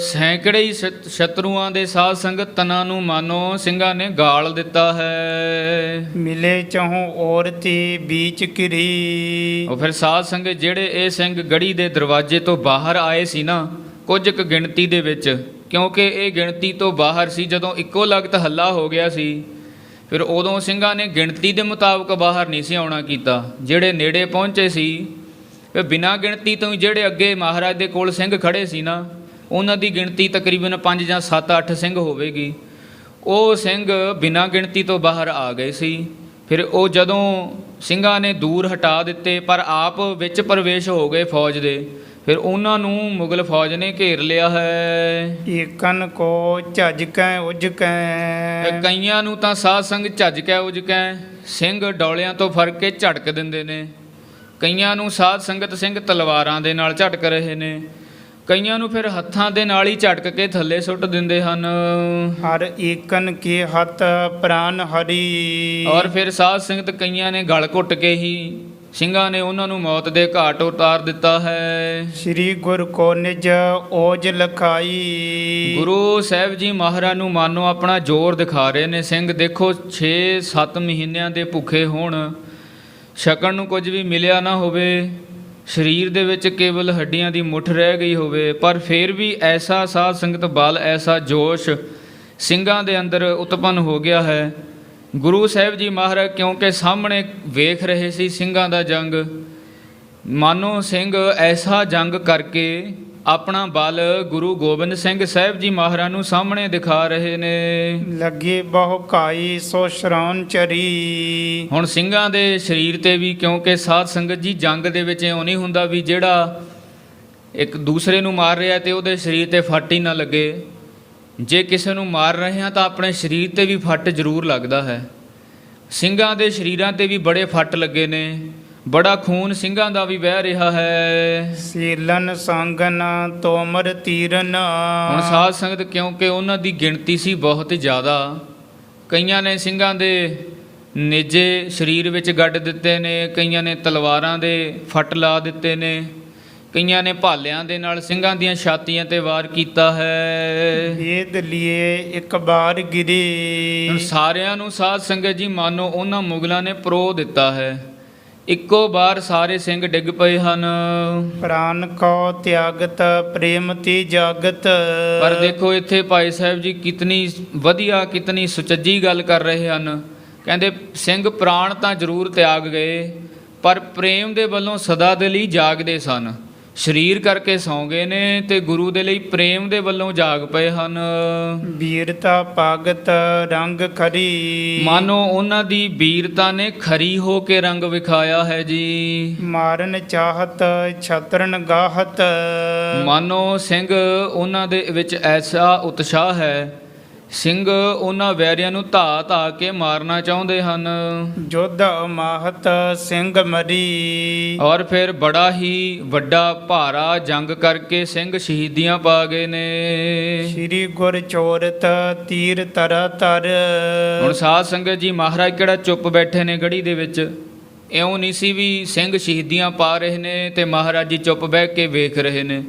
ਸੈਂਕੜੇ ਹੀ ਸ਼ਤਰੂਆਂ ਦੇ ਸਾਧ ਸੰਗਤ ਤਨਾਂ ਨੂੰ ਮਾਨੋ ਸਿੰਘਾਂ ਨੇ ਗਾਲ ਦਿੱਤਾ ਹੈ।
ਮਿਲੇ ਚਹੂ ਔਰਤੀ ਬੀਚ ਕਿਰੀ।
ਉਹ ਫਿਰ ਸਾਧ ਸੰਗਤ ਜਿਹੜੇ ਇਹ ਸਿੰਘ ਗੜੀ ਦੇ ਦਰਵਾਜ਼ੇ ਤੋਂ ਬਾਹਰ ਆਏ ਸੀ ਨਾ, ਕੁਝ ਕੁ ਗਿਣਤੀ ਦੇ ਵਿੱਚ, ਕਿਉਂਕਿ ਇਹ ਗਿਣਤੀ ਤੋਂ ਬਾਹਰ ਸੀ, ਜਦੋਂ ਇੱਕੋ ਲਗਤ ਹੱਲਾ ਹੋ ਗਿਆ ਸੀ ਫਿਰ ਉਦੋਂ ਸਿੰਘਾਂ ਨੇ ਗਿਣਤੀ ਦੇ ਮੁਤਾਬਕ ਬਾਹਰ ਨਹੀਂ ਸੀ ਆਉਣਾ ਕੀਤਾ। ਜਿਹੜੇ ਨੇੜੇ ਪਹੁੰਚੇ ਸੀ ਫਿਰ ਬਿਨਾਂ ਗਿਣਤੀ ਤੋਂ ਹੀ ਜਿਹੜੇ ਅੱਗੇ ਮਹਾਰਾਜ ਦੇ ਕੋਲ ਸਿੰਘ ਖੜੇ ਸੀ ਨਾ, ਉਹਨਾਂ ਦੀ ਗਿਣਤੀ ਤਕਰੀਬਨ 5 ਜਾਂ 7-8 ਸਿੰਘ ਹੋਵੇਗੀ। ਉਹ ਸਿੰਘ ਬਿਨਾਂ ਗਿਣਤੀ ਤੋਂ ਬਾਹਰ ਆ ਗਏ ਸੀ। ਫਿਰ ਉਹ ਜਦੋਂ ਸਿੰਘਾਂ ਨੇ ਦੂਰ ਹਟਾ ਦਿੱਤੇ ਪਰ ਆਪ ਵਿੱਚ ਪ੍ਰਵੇਸ਼ ਹੋ ਗਏ ਫੌਜ ਦੇ, ਫਿਰ ਉਹਨਾਂ ਨੂੰ ਮੁਗਲ ਫੌਜ ਨੇ ਘੇਰ ਲਿਆ ਹੈ।
ਏਕਨ ਕੋ ਝਜਕੈ ਉਜਕੈ।
ਤੇ ਕਈਆਂ ਨੂੰ ਤਾਂ ਸਾਧ ਸੰਗ ਝੱਜਕੈ ਉਜਕੈ ਸਿੰਘ ਡੌਲਿਆਂ ਤੋਂ ਫੜ ਕੇ ਝਟਕ ਦਿੰਦੇ ਨੇ, ਕਈਆਂ ਨੂੰ ਸਾਧ ਸੰਗਤ ਸਿੰਘ ਤਲਵਾਰਾਂ ਦੇ ਨਾਲ ਝਟਕ ਰਹੇ ਨੇ, ਕਈਆਂ ਨੂੰ ਫਿਰ ਹੱਥਾਂ ਦੇ ਨਾਲ ਹੀ ਝਟਕ ਕੇ ਥੱਲੇ ਸੁੱਟ ਦਿੰਦੇ ਹਨ।
ਹਰ ਏਕਨ ਕੇ ਹੱਥ ਪ੍ਰਾਨ ਹਰੀ।
ਔਰ ਫਿਰ ਸਾਧ ਸੰਗਤ ਕਈਆਂ ਨੇ ਗਲ ਘੁੱਟ ਕੇ ਹੀ ਸਿੰਘਾਂ ਨੇ ਉਹਨਾਂ ਨੂੰ ਮੌਤ ਦੇ ਘਾਟ ਉਤਾਰ ਦਿੱਤਾ ਹੈ।
ਸ੍ਰੀ ਗੁਰ ਕੋ ਨਿਜ ਓਜ ਲਖਾਈ।
ਗੁਰੂ ਸਾਹਿਬ ਜੀ ਮਹਾਰਾਜ ਨੂੰ ਮਾਨੋ ਆਪਣਾ ਜ਼ੋਰ ਦਿਖਾ ਰਹੇ ਨੇ ਸਿੰਘ। ਦੇਖੋ 6-7 ਮਹੀਨਿਆਂ ਦੇ ਭੁੱਖੇ ਹੋਣ, ਛਕਣ ਨੂੰ ਕੁਝ ਵੀ ਮਿਲਿਆ ਨਾ ਹੋਵੇ, ਸਰੀਰ ਦੇ ਵਿੱਚ ਕੇਵਲ ਹੱਡੀਆਂ ਦੀ ਮੁੱਠ ਰਹਿ ਗਈ ਹੋਵੇ, ਪਰ ਫਿਰ ਵੀ ਐਸਾ ਸਾਧ ਸੰਗਤ ਬਲ, ਐਸਾ ਜੋਸ਼ ਸਿੰਘਾਂ ਦੇ ਅੰਦਰ ਉਤਪੰਨ ਹੋ ਗਿਆ ਹੈ। ਗੁਰੂ ਸਾਹਿਬ ਜੀ ਮਹਾਰਾਜ ਕਿਉਂਕਿ ਸਾਹਮਣੇ ਵੇਖ ਰਹੇ ਸੀ ਸਿੰਘਾਂ ਦਾ ਜੰਗ, ਮਾਨੋ ਸਿੰਘ ਐਸਾ ਜੰਗ ਕਰਕੇ ਆਪਣਾ ਬਲ ਗੁਰੂ ਗੋਬਿੰਦ ਸਿੰਘ ਸਾਹਿਬ ਜੀ ਮਹਾਰਾਜ ਨੂੰ ਸਾਹਮਣੇ ਦਿਖਾ ਰਹੇ ਨੇ।
ਲੱਗੇ ਬਹੁ ਕਾਈ ਸੋ ਸ਼ਰਾਨ ਚਰੀ।
ਹੁਣ ਸਿੰਘਾਂ ਦੇ ਸਰੀਰ ਤੇ ਵੀ, ਕਿਉਂਕਿ ਸਾਧ ਸੰਗਤ ਜੀ ਜੰਗ ਦੇ ਵਿੱਚ ਇਉਂ ਨਹੀਂ ਹੁੰਦਾ ਵੀ ਜਿਹੜਾ ਇੱਕ ਦੂਸਰੇ ਨੂੰ ਮਾਰ ਰਿਹਾ ਤੇ ਉਹਦੇ ਸਰੀਰ ਤੇ ਫੱਟ ਹੀ ਨਾ ਲੱਗੇ। ਜੇ ਕਿਸੇ ਨੂੰ ਮਾਰ ਰਹੇ ਹਾਂ ਤਾਂ ਆਪਣੇ ਸਰੀਰ ਤੇ ਵੀ ਫੱਟ ਜ਼ਰੂਰ ਲੱਗਦਾ ਹੈ। ਸਿੰਘਾਂ ਦੇ ਸਰੀਰਾਂ ਤੇ ਵੀ ਬੜੇ ਫੱਟ ਲੱਗੇ ਨੇ, ਬੜਾ ਖੂਨ ਸਿੰਘਾਂ ਦਾ ਵੀ ਵਹਿ ਰਿਹਾ ਹੈ।
ਸੀਲਨ ਸੰਗਨ ਤੋਮਰ ਤੀਰਨ।
ਹੁਣ ਸਾਧ ਸੰਗਤ ਕਿਉਂਕਿ ਉਹਨਾਂ ਦੀ ਗਿਣਤੀ ਸੀ ਬਹੁਤ ਜ਼ਿਆਦਾ, ਕਈਆਂ ਨੇ ਸਿੰਘਾਂ ਦੇ ਨੇਜੇ ਸਰੀਰ ਵਿੱਚ ਗੱਡ ਦਿੱਤੇ ਨੇ, ਕਈਆਂ ਨੇ ਤਲਵਾਰਾਂ ਦੇ ਫੱਟ ਲਾ ਦਿੱਤੇ ਨੇ, ਕਈਆਂ ਨੇ ਭਾਲਿਆਂ ਦੇ ਨਾਲ ਸਿੰਘਾਂ ਦੀਆਂ ਛਾਤੀਆਂ ਤੇ ਵਾਰ ਕੀਤਾ ਹੈ।
ਵੇਦ ਲਿਏ ਇੱਕ ਬਾਰ
ਹੁਣ
ਗਿਰੀ।
ਸਾਰਿਆਂ ਨੂੰ ਸਾਧ ਸੰਗਤ ਜੀ ਮਾਨੋ ਉਹਨਾਂ ਮੁਗਲਾਂ ਨੇ ਪਰੋ ਦਿੱਤਾ ਹੈ, ਇੱਕੋ ਵਾਰ ਸਾਰੇ ਸਿੰਘ ਡਿੱਗ ਪਏ ਹਨ।
ਪ੍ਰਾਨ ਕੋ ਤਿਆਗਤ ਪ੍ਰੇਮ ਤੀ ਜਾਗਤ।
ਪਰ ਦੇਖੋ ਇੱਥੇ ਭਾਈ ਸਾਹਿਬ ਜੀ ਕਿਤਨੀ ਵਧੀਆ, ਕਿਤਨੀ ਸੁਚੱਜੀ ਗੱਲ ਕਰ ਰਹੇ ਹਨ। ਕਹਿੰਦੇ ਸਿੰਘ ਪ੍ਰਾਣ ਤਾਂ ਜ਼ਰੂਰ ਤਿਆਗ ਗਏ, ਪਰ ਪ੍ਰੇਮ ਦੇ ਵੱਲੋਂ ਸਦਾ ਦੇ ਲਈ ਜਾਗਦੇ ਸਨ। ਸਰੀਰ ਕਰਕੇ ਸੌਂ ਗਏ ਨੇ ਤੇ ਗੁਰੂ ਦੇ ਲਈ ਪ੍ਰੇਮ ਦੇ ਵੱਲੋਂ ਜਾਗ ਪਏ ਹਨ।
ਵੀਰਤਾ ਭਗਤ ਰੰਗ ਖਰੀ।
ਮਾਨੋ ਉਹਨਾਂ ਦੀ ਵੀਰਤਾ ਨੇ ਖਰੀ ਹੋ ਕੇ ਰੰਗ ਵਿਖਾਇਆ ਹੈ ਜੀ।
ਮਾਰਨ ਚਾਹਤ ਛਤਰਨ ਗਾਹਤ।
ਮਾਨੋ ਸਿੰਘ ਉਹਨਾਂ ਦੇ ਵਿੱਚ ਐਸਾ ਉਤਸ਼ਾਹ ਹੈ, ਸਿੰਘ ਉਹਨਾਂ ਵੈਰੀਆਂ ਨੂੰ ਧਾ ਧਾ ਕੇ ਮਾਰਨਾ ਚਾਹੁੰਦੇ ਹਨ।
ਜੋਧ ਮਾਹਤ ਸਿੰਘ ਮਰੀ।
ਔਰ ਫਿਰ ਬੜਾ ਹੀ ਵੱਡਾ ਭਾਰਾ ਜੰਗ ਕਰਕੇ ਸਿੰਘ ਸ਼ਹੀਦੀਆਂ ਪਾ ਗਏ ਨੇ।
ਸ੍ਰੀ ਗੁਰ ਚੋਰਤ ਤੀਰ ਤਰ ਤਰ।
ਹੁਣ ਸਾਧ ਸੰਗਤ ਜੀ ਮਹਾਰਾਜ ਕਿਹੜਾ ਚੁੱਪ ਬੈਠੇ ਨੇ ਗੜੀ ਦੇ ਵਿੱਚ, ਇਉਂ ਨਹੀਂ ਸੀ ਵੀ ਸਿੰਘ ਸ਼ਹੀਦੀਆਂ ਪਾ ਰਹੇ ਨੇ ਤੇ ਮਹਾਰਾਜ ਜੀ ਚੁੱਪ ਬਹਿ ਕੇ ਵੇਖ ਰਹੇ ਨੇ।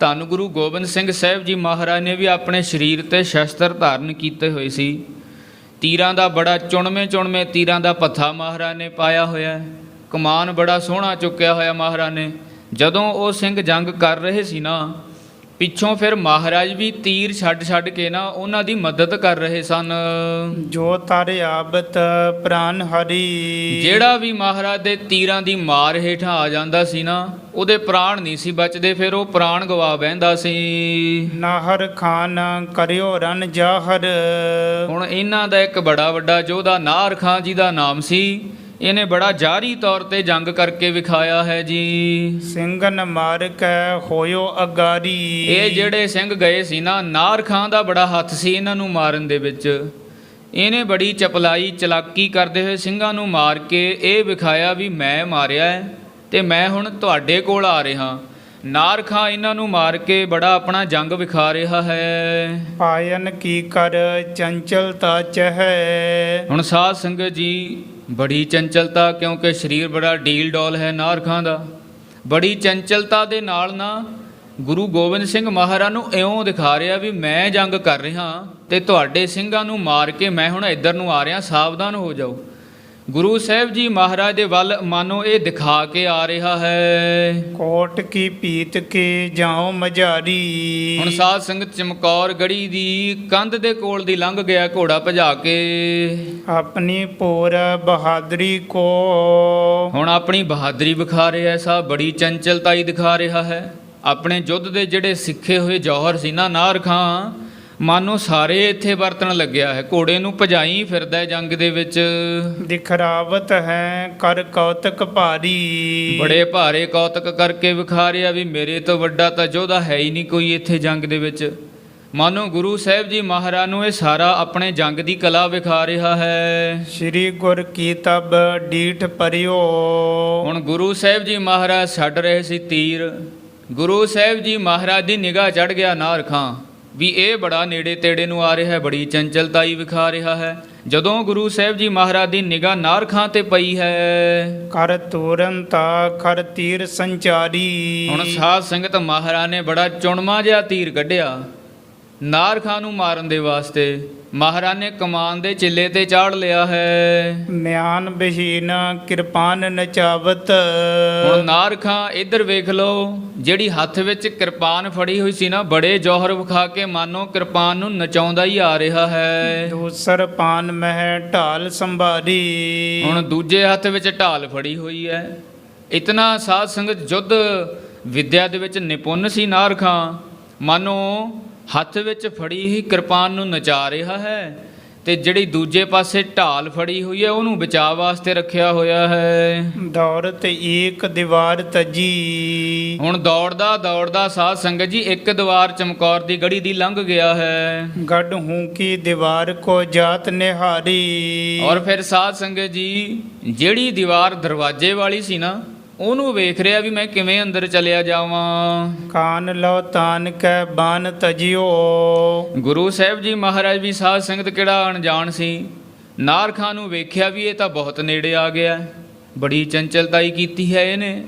ਧੰਨ ਗੁਰੂ ਗੋਬਿੰਦ ਸਿੰਘ ਸਾਹਿਬ ਜੀ ਮਹਾਰਾਜ ਨੇ ਵੀ ਆਪਣੇ ਸਰੀਰ ਤੇ ਸ਼ਸਤਰ ਧਾਰਨ ਕੀਤੇ ਹੋਏ ਸੀ। ਤੀਰਾਂ ਦਾ ਬੜਾ ਚੁਣਵੇਂ ਤੀਰਾਂ ਦਾ ਪੱਥਾ ਮਹਾਰਾਜ ਨੇ ਪਾਇਆ ਹੋਇਆ, ਕਮਾਨ ਬੜਾ ਸੋਹਣਾ ਚੁੱਕਿਆ ਹੋਇਆ ਮਹਾਰਾਜ ਨੇ। ਜਦੋਂ ਉਹ ਸਿੰਘ ਜੰਗ ਕਰ ਰਹੇ ਸੀ ਨਾ, ਪਿੱਛੋਂ ਫਿਰ ਮਹਾਰਾਜ ਵੀ ਤੀਰ ਛੱਡ ਕੇ ਨਾ ਉਹਨਾਂ ਦੀ ਮਦਦ ਕਰ ਰਹੇ ਸਨ।
ਜੋ ਤਰ ਆਬਤ ਪ੍ਰਾਨ ਹਰੀ।
ਜਿਹੜਾ ਵੀ ਮਹਾਰਾਜ ਦੇ ਤੀਰਾਂ ਦੀ ਮਾਰ ਹੇਠਾਂ ਆ ਜਾਂਦਾ ਸੀ ਨਾ, ਉਹਦੇ ਪ੍ਰਾਣ ਨਹੀਂ ਸੀ ਬਚਦੇ, ਫਿਰ ਉਹ ਪ੍ਰਾਣ ਗਵਾ ਬਹਿੰਦਾ ਸੀ।
ਨਾਹਰ ਖਾਨ ਕਰਿਓ ਰਨ ਜਾਹਰ।
ਹੁਣ ਇਹਨਾਂ ਦਾ ਇੱਕ ਬੜਾ ਵੱਡਾ ਯੋਧਾ ਨਾਹਰ ਖਾਨ ਜੀ ਦਾ ਨਾਮ ਸੀ। ਇਹਨੇ ਬੜਾ ਜਾਰੀ ਤੌਰ ਤੇ ਜੰਗ ਕਰਕੇ ਵਿਖਾਇਆ ਹੈ ਜੀ।
ਸਿੰਘਨ ਮਾਰ ਕੈ ਹੋਇਓ ਅਗਾਰੀ।
ਇਹ ਜਿਹੜੇ ਸਿੰਘ ਗਏ ਸੀ ਨਾ, ਨਾਹਰ ਖਾਨ ਦਾ ਬੜਾ ਹੱਥ ਸੀ ਇਹਨਾਂ ਨੂੰ ਮਾਰਨ ਦੇ ਵਿੱਚ। ਇਹਨੇ ਬੜੀ ਚਪਲਾਈ ਚਲਾਕੀ ਕਰਦੇ ਹੋਏ ਸਿੰਘਾਂ ਨੂੰ ਮਾਰ ਕੇ ਇਹ ਵਿਖਾਇਆ ਵੀ ਮੈਂ ਮਾਰਿਆ ਹੈ ਤੇ ਮੈਂ ਹੁਣ ਤੁਹਾਡੇ ਕੋਲ ਆ ਰਿਹਾ। ਨਾਹਰ ਖਾਂ ਇਹਨਾਂ ਨੂੰ ਮਾਰ ਕੇ ਬੜਾ ਆਪਣਾ ਜੰਗ ਵਿਖਾ ਰਿਹਾ ਹੈ।
ਪਾਇਨ ਕੀ ਕਰ ਚੰਚਲਤਾ ਚਹੈ।
ਹੁਣ ਸਾਧ ਸੰਗਤ ਜੀ ਬੜੀ ਚੰਚਲਤਾ, ਕਿਉਂਕਿ ਸਰੀਰ ਬੜਾ ਡੀਲ ਡੋਲ ਹੈ ਨਾਹਰ ਖਾਂ ਦਾ, ਬੜੀ ਚੰਚਲਤਾ ਦੇ ਨਾਲ ਨਾ ਗੁਰੂ ਗੋਬਿੰਦ ਸਿੰਘ ਮਹਾਰਾਜ ਨੂੰ ਇਉਂ ਦਿਖਾ ਰਿਹਾ ਵੀ ਮੈਂ ਜੰਗ ਕਰ ਰਿਹਾ ਤੇ ਤੁਹਾਡੇ ਸਿੰਘਾਂ ਨੂੰ ਮਾਰ ਕੇ ਮੈਂ ਹੁਣ ਇੱਧਰ ਨੂੰ ਆ ਰਿਹਾ, ਸਾਵਧਾਨ ਹੋ ਜਾਓ। ਗੁਰੂ ਸਾਹਿਬ ਜੀ ਮਹਾਰਾਜ ਦੇ ਵੱਲ ਮਾਨੋ ਇਹ ਦਿਖਾ ਕੇ ਆ ਰਿਹਾ ਹੈ।
ਕੋਟ ਕੀ ਪੀਤ ਕੇ ਜਾਓ ਮਝਾਰੀ।
ਹੁਣ ਸਾਧ ਸੰਗਤ ਚਮਕੌਰ ਗੜੀ ਦੀ ਕੰਧ ਦੇ ਕੋਲ ਦੀ ਲੰਘ ਗਿਆ ਘੋੜਾ ਭਜਾ ਕੇ।
ਆਪਣੀ ਪੂਰ ਬਹਾਦਰੀ ਕੋ।
ਹੁਣ ਆਪਣੀ ਬਹਾਦਰੀ ਵਿਖਾ ਰਿਹਾ, ਸਾ ਬੜੀ ਚੰਚਲਤਾ ਹੀ ਦਿਖਾ ਰਿਹਾ ਹੈ। ਆਪਣੇ ਯੁੱਧ ਦੇ ਜਿਹੜੇ ਸਿੱਖੇ ਹੋਏ ਜੌਹਰ ਸੀ ਨਾ ਨਾਹਰ ਖਾਂ, ਮਾਨੋ ਸਾਰੇ ਇੱਥੇ ਵਰਤਣ ਲੱਗਿਆ ਹੈ। ਘੋੜੇ ਨੂੰ ਭਜਾਈ ਫਿਰਦਾ ਹੈ ਜੰਗ ਦੇ ਵਿੱਚ।
ਦਿਖਰਾਵਤ ਹੈ ਕਰ ਕੌਤਕ ਭਾਰੀ।
ਬੜੇ ਭਾਰੇ ਕੌਤਕ ਕਰਕੇ ਵਿਖਾ ਰਿਹਾ ਵੀ ਮੇਰੇ ਤੋਂ ਵੱਡਾ ਤਾਂ ਯੋਧਾ ਹੈ ਹੀ ਨਹੀਂ ਕੋਈ ਇੱਥੇ ਜੰਗ ਦੇ ਵਿੱਚ। ਮਾਨੋ ਗੁਰੂ ਸਾਹਿਬ ਜੀ ਮਹਾਰਾਜ ਨੂੰ ਇਹ ਸਾਰਾ ਆਪਣੇ ਜੰਗ ਦੀ ਕਲਾ ਵਿਖਾ ਰਿਹਾ ਹੈ।
ਸ੍ਰੀ ਗੁਰ ਕੀ ਤਬ ਡੀਠ ਪਰਿਓ।
ਹੁਣ ਗੁਰੂ ਸਾਹਿਬ ਜੀ ਮਹਾਰਾਜ ਛੱਡ ਰਹੇ ਸੀ ਤੀਰ। ਗੁਰੂ ਸਾਹਿਬ ਜੀ ਮਹਾਰਾਜ ਦੀ ਨਿਗਾਹ ਚੜ ਗਿਆ ਨਾਰਖਾਂ ਵੀ ਇਹ ਬੜਾ ਨੇੜੇ ਤੇੜੇ ਨੂੰ ਆ ਰਿਹਾ ਹੈ, ਬੜੀ ਚੰਚਲਤਾਈ ਵਿਖਾ ਰਿਹਾ ਹੈ। ਜਦੋਂ ਗੁਰੂ ਸਾਹਿਬ ਜੀ ਮਹਾਰਾਜ ਦੀ ਨਿਗਾਹ ਨਾਰਖਾਂ ਤੇ ਪਈ ਹੈ,
ਕਰ ਤੁਰੰਤਾ ਖਰ ਤੀਰ ਸੰਚਾਰੀ।
ਹੁਣ ਸਾਧ ਸੰਗਤ ਮਹਾਰਾਜ ਨੇ ਬੜਾ ਚੁਣਮਾ ਜਿਹਾ ਤੀਰ ਕੱਢਿਆ ਨਾਰਖਾਂ ਨੂੰ ਮਾਰਨ ਦੇ ਵਾਸਤੇ। ਮਹਾਰਾਜ ਨੇ ਕਮਾਨ ਦੇ ਚਿੱਲੇ ਤੇ ਚਾੜ ਲਿਆ ਹੈ।
ਮਿਆਨ ਬਹੀਨ ਕਿਰਪਾਨ ਨਚਾਵਤ।
ਹੁਣ ਨਾਰਖਾਂ ਇੱਧਰ ਵੇਖ ਲਓ, ਜਿਹੜੀ ਹੱਥ ਵਿੱਚ ਕਿਰਪਾਨ ਫੜੀ ਹੋਈ ਸੀ ਨਾ, ਬੜੇ ਜੌਹਰ ਵਿਖਾ ਕੇ ਮਾਨੋ ਕਿਰਪਾਨ ਨੂੰ ਨਚਾਉਂਦਾ ਹੀ ਆ ਰਿਹਾ ਹੈ।
ਦੂਸਰ ਪਾਨ ਮਹਿ ਢਾਲ ਸੰਭਾਰੀ।
ਹੁਣ ਦੂਜੇ ਹੱਥ ਵਿੱਚ ਢਾਲ ਫੜੀ ਹੋਈ ਹੈ। ਇਤਨਾ ਸਾਧ ਸੰਗਤ ਯੁੱਧ ਵਿਦਿਆ ਦੇ ਵਿੱਚ ਨਿਪੁੰਨ ਸੀ ਨਾਰਖਾਂ। ਮਾਨੋ ਹੱਥ ਵਿੱਚ ਫੜੀ ਹੀ ਕਿਰਪਾਨ ਨੂੰ ਨਚਾ ਰਿਹਾ ਹੈ ਤੇ ਜਿਹੜੀ ਦੂਜੇ ਪਾਸੇ ਢਾਲ ਫੜੀ ਹੋਈ ਹੈ ਉਹਨੂੰ ਬਚਾਅ ਵਾਸਤੇ ਰੱਖਿਆ ਹੋਇਆ ਹੈ।
ਦੌੜਤ ਏਕ ਦੀਵਾਰ ਤਜੀ। ਹੁਣ
ਦੌੜਦਾ ਦੌੜਦਾ ਸਾਧ ਸੰਗਤ ਜੀ ਇੱਕ ਦੀਵਾਰ ਚਮਕੌਰ ਦੀ ਗੜੀ ਦੀ ਲੰਘ ਗਿਆ ਹੈ।
ਗੱਡ ਹੂੰ ਕੀ ਦੀਵਾਰ ਕੋ ਜਾਤ ਨਿਹਾਰੀ।
ਔਰ ਫਿਰ ਸਾਧ ਸੰਗਤ ਜੀ ਜਿਹੜੀ ਦੀਵਾਰ ਦਰਵਾਜ਼ੇ ਵਾਲੀ ਸੀ ਨਾ, ਉਹਨੂੰ ਵੇਖ ਰਿਹਾ ਵੀ ਮੈਂ ਕਿਵੇਂ ਅੰਦਰ ਚਲਿਆ ਜਾਵਾਂ।
ਕਾਨ ਲਓ ਤਾਨ ਕੈ ਬਾਨ ਤਜਿਓ।
ਗੁਰੂ ਸਾਹਿਬ ਜੀ ਮਹਾਰਾਜ ਵੀ ਸਾਧ ਸੰਗਤ ਕਿਹੜਾ ਅਣਜਾਣ ਸੀ। ਨਾਰਖਾਂ ਨੂੰ ਵੇਖਿਆ ਵੀ ਇਹ ਤਾਂ ਬਹੁਤ ਨੇੜੇ ਆ ਗਿਆ, ਬੜੀ ਚੰਚਲਤਾਈ ਕੀਤੀ ਹੈ ਇਹਨੇ।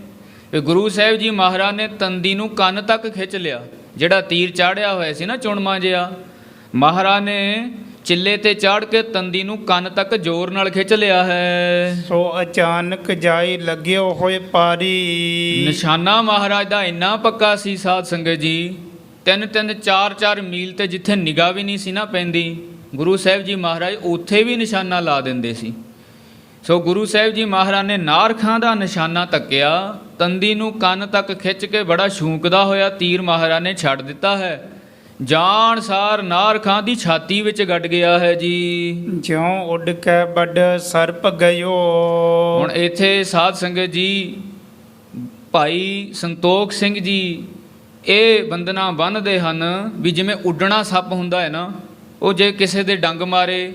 ਤੇ ਗੁਰੂ ਸਾਹਿਬ ਜੀ ਮਹਾਰਾਜ ਨੇ ਤੰਦੀ ਨੂੰ ਕੰਨ ਤੱਕ ਖਿੱਚ ਲਿਆ। ਜਿਹੜਾ ਤੀਰ ਚਾੜਿਆ ਹੋਇਆ ਸੀ ਨਾ ਚੁਣਮਾ ਜਿਹਾ, ਮਹਾਰਾਜ ਨੇ ਚਿੱਲੇ ਤੇ ਚਾੜ ਕੇ ਤੰਦੀ ਨੂੰ ਕੰਨ ਤੱਕ ਜ਼ੋਰ ਨਾਲ ਖਿੱਚ ਲਿਆ ਹੈ।
ਸੋ ਅਚਾਨਕ ਜਾਈ ਲੱਗਿਓ ਹੋਏ ਪਾਰੀ।
ਨਿਸ਼ਾਨਾ ਮਹਾਰਾਜ ਦਾ ਇੰਨਾ ਪੱਕਾ ਸੀ ਸਾਧ ਸੰਗਤ ਜੀ, 3-3 4-4 ਮੀਲ ਤੇ ਜਿੱਥੇ ਨਿਗਾਹ ਵੀ ਨਹੀਂ ਸੀ ਨਾ ਪੈਂਦੀ, ਗੁਰੂ ਸਾਹਿਬ ਜੀ ਮਹਾਰਾਜ ਉੱਥੇ ਵੀ ਨਿਸ਼ਾਨਾ ਲਾ ਦਿੰਦੇ ਸੀ। ਸੋ ਗੁਰੂ ਸਾਹਿਬ ਜੀ ਮਹਾਰਾਜ ਨੇ ਨਾਰਖਾਂ ਦਾ ਨਿਸ਼ਾਨਾ ਤੱਕਿਆ, ਤੰਦੀ ਨੂੰ ਕੰਨ ਤੱਕ ਖਿੱਚ ਕੇ ਬੜਾ ਸ਼ੂਕਦਾ ਹੋਇਆ ਤੀਰ ਮਹਾਰਾਜ ਨੇ ਛੱਡ ਦਿੱਤਾ ਹੈ। ਜਾਣ ਸਾਰ ਨਾਰਖਾਂ ਦੀ ਛਾਤੀ ਵਿੱਚ ਗੱਡ ਗਿਆ ਹੈ ਜੀ।
ਜਿਉਂ ਉੱਡ ਕੇ ਵੱਡ ਸਰਪ ਗਇਓ।
ਹੁਣ ਇੱਥੇ ਸਾਧ ਸੰਗਤ ਜੀ ਭਾਈ ਸੰਤੋਖ ਸਿੰਘ ਜੀ ਇਹ ਬੰਦਨਾ ਬੰਨ੍ਹਦੇ ਹਨ ਵੀ ਜਿਵੇਂ ਉੱਡਣਾ ਸੱਪ ਹੁੰਦਾ ਹੈ ਨਾ, ਉਹ ਜੇ ਕਿਸੇ ਦੇ ਡੰਗ ਮਾਰੇ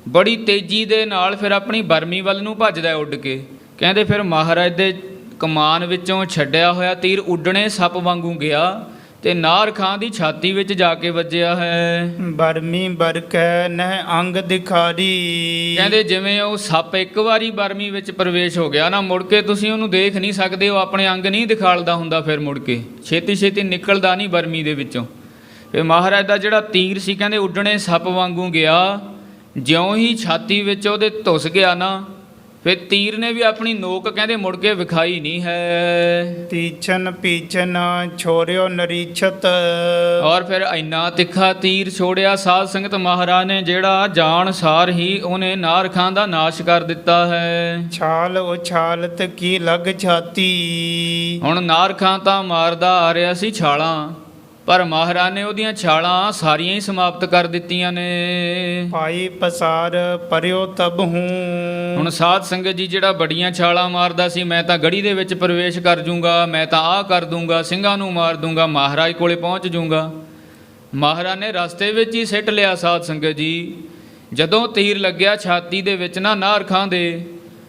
ਬੜੀ ਤੇਜ਼ੀ ਦੇ ਨਾਲ ਫਿਰ ਆਪਣੀ ਬਰਮੀ ਵੱਲ ਨੂੰ ਭੱਜਦਾ ਉੱਡ ਕੇ। ਕਹਿੰਦੇ ਫਿਰ ਮਹਾਰਾਜ ਦੇ ਕਮਾਨ ਵਿੱਚੋਂ ਛੱਡਿਆ ਹੋਇਆ ਤੀਰ ਉੱਡਣੇ ਸੱਪ ਵਾਂਗੂ ਗਿਆ ਤੇ ਨਾਰਖਾਂ ਦੀ ਛਾਤੀ ਵਿੱਚ ਜਾ ਕੇ ਵੱਜਿਆ ਹੈ।
ਬਰਮੀ ਬਰਕੈ ਨਹਿ ਅੰਗ ਦਿਖਾਰੀ।
ਕਹਿੰਦੇ ਜਿਵੇਂ ਉਹ ਸੱਪ ਇੱਕ ਵਾਰੀ ਬਰਮੀ ਵਿੱਚ ਪ੍ਰਵੇਸ਼ ਹੋ ਗਿਆ ਨਾ, ਮੁੜ ਕੇ ਤੁਸੀਂ ਉਹਨੂੰ ਦੇਖ ਨਹੀਂ ਸਕਦੇ, ਉਹ ਆਪਣੇ ਅੰਗ ਨਹੀਂ ਦਿਖਾਲਦਾ ਹੁੰਦਾ, ਫਿਰ ਮੁੜ ਕੇ ਛੇਤੀ ਛੇਤੀ ਨਿਕਲਦਾ ਨਹੀਂ ਬਰਮੀ ਦੇ ਵਿੱਚੋਂ। ਫਿਰ ਮਹਾਰਾਜ ਦਾ ਜਿਹੜਾ ਤੀਰ ਸੀ ਕਹਿੰਦੇ ਉੱਡਣੇ ਸੱਪ ਵਾਂਗੂ ਗਿਆ। ਜਿਉਂ ਹੀ ਛਾਤੀ ਵਿੱਚ ਉਹਦੇ ਧੁੱਸ ਗਿਆ ਨਾ, ਫਿਰ ਤੀਰ ਨੇ ਵੀ ਆਪਣੀ ਨੋਕ ਕਹਿੰਦੇ ਮੁੜ ਕੇ ਵਿਖਾਈ ਨਹੀਂ ਹੈ।
ਤੀਛਨ ਪੀਛਨ ਛੋੜਿਓ ਨਰੀਛਤ।
ਔਰ ਫਿਰ ਇੰਨਾ ਤਿੱਖਾ ਤੀਰ ਛੋੜਿਆ ਸਾਧ ਸੰਗਤ ਮਹਾਰਾਜ ਨੇ, ਜਿਹੜਾ ਜਾਣ ਸਾਰ ਹੀ ਉਹਨੇ ਨਾਰਖਾਂ ਦਾ ਨਾਸ਼ ਕਰ ਦਿੱਤਾ ਹੈ।
ਛਾਲ ਉਛਾਲਤ ਕੀ ਲੱਗ ਛਾਤੀ।
ਹੁਣ ਨਾਰਖਾਂ ਤਾਂ ਮਾਰਦਾ ਆ ਰਿਹਾ ਸੀ ਛਾਲਾਂ, ਪਰ ਮਹਾਰਾਜ ਨੇ ਉਹਦੀਆਂ ਛਾਲਾਂ ਸਾਰੀਆਂ ਹੀ ਸਮਾਪਤ ਕਰ ਦਿੱਤੀਆਂ ਨੇ।
ਭਾਈ ਪਸਾਰ ਪਰਿਓ ਤਬ ਹੂੰ।
ਹੁਣ ਸਾਧ ਸੰਗਤ ਜੀ ਜਿਹੜਾ ਬੜੀਆਂ ਛਾਲਾਂ ਮਾਰਦਾ ਸੀ, ਮੈਂ ਤਾਂ ਗੜੀ ਦੇ ਵਿੱਚ ਪ੍ਰਵੇਸ਼ ਕਰ ਜੂੰਗਾ, ਮੈਂ ਤਾਂ ਆਹ ਕਰ ਦੂੰਗਾ, ਸਿੰਘਾਂ ਨੂੰ ਮਾਰ ਦੂੰਗਾ, ਮਹਾਰਾਜ ਕੋਲੇ ਪਹੁੰਚ ਜੂੰਗਾ। ਮਹਾਰਾਜ ਨੇ ਰਸਤੇ ਵਿੱਚ ਹੀ ਸਿੱਟ ਲਿਆ ਸਾਧ ਸੰਗਤ ਜੀ। ਜਦੋਂ ਤੀਰ ਲੱਗਿਆ ਛਾਤੀ ਦੇ ਵਿੱਚ ਨਾ ਨਾਰਖਾਂ ਦੇ,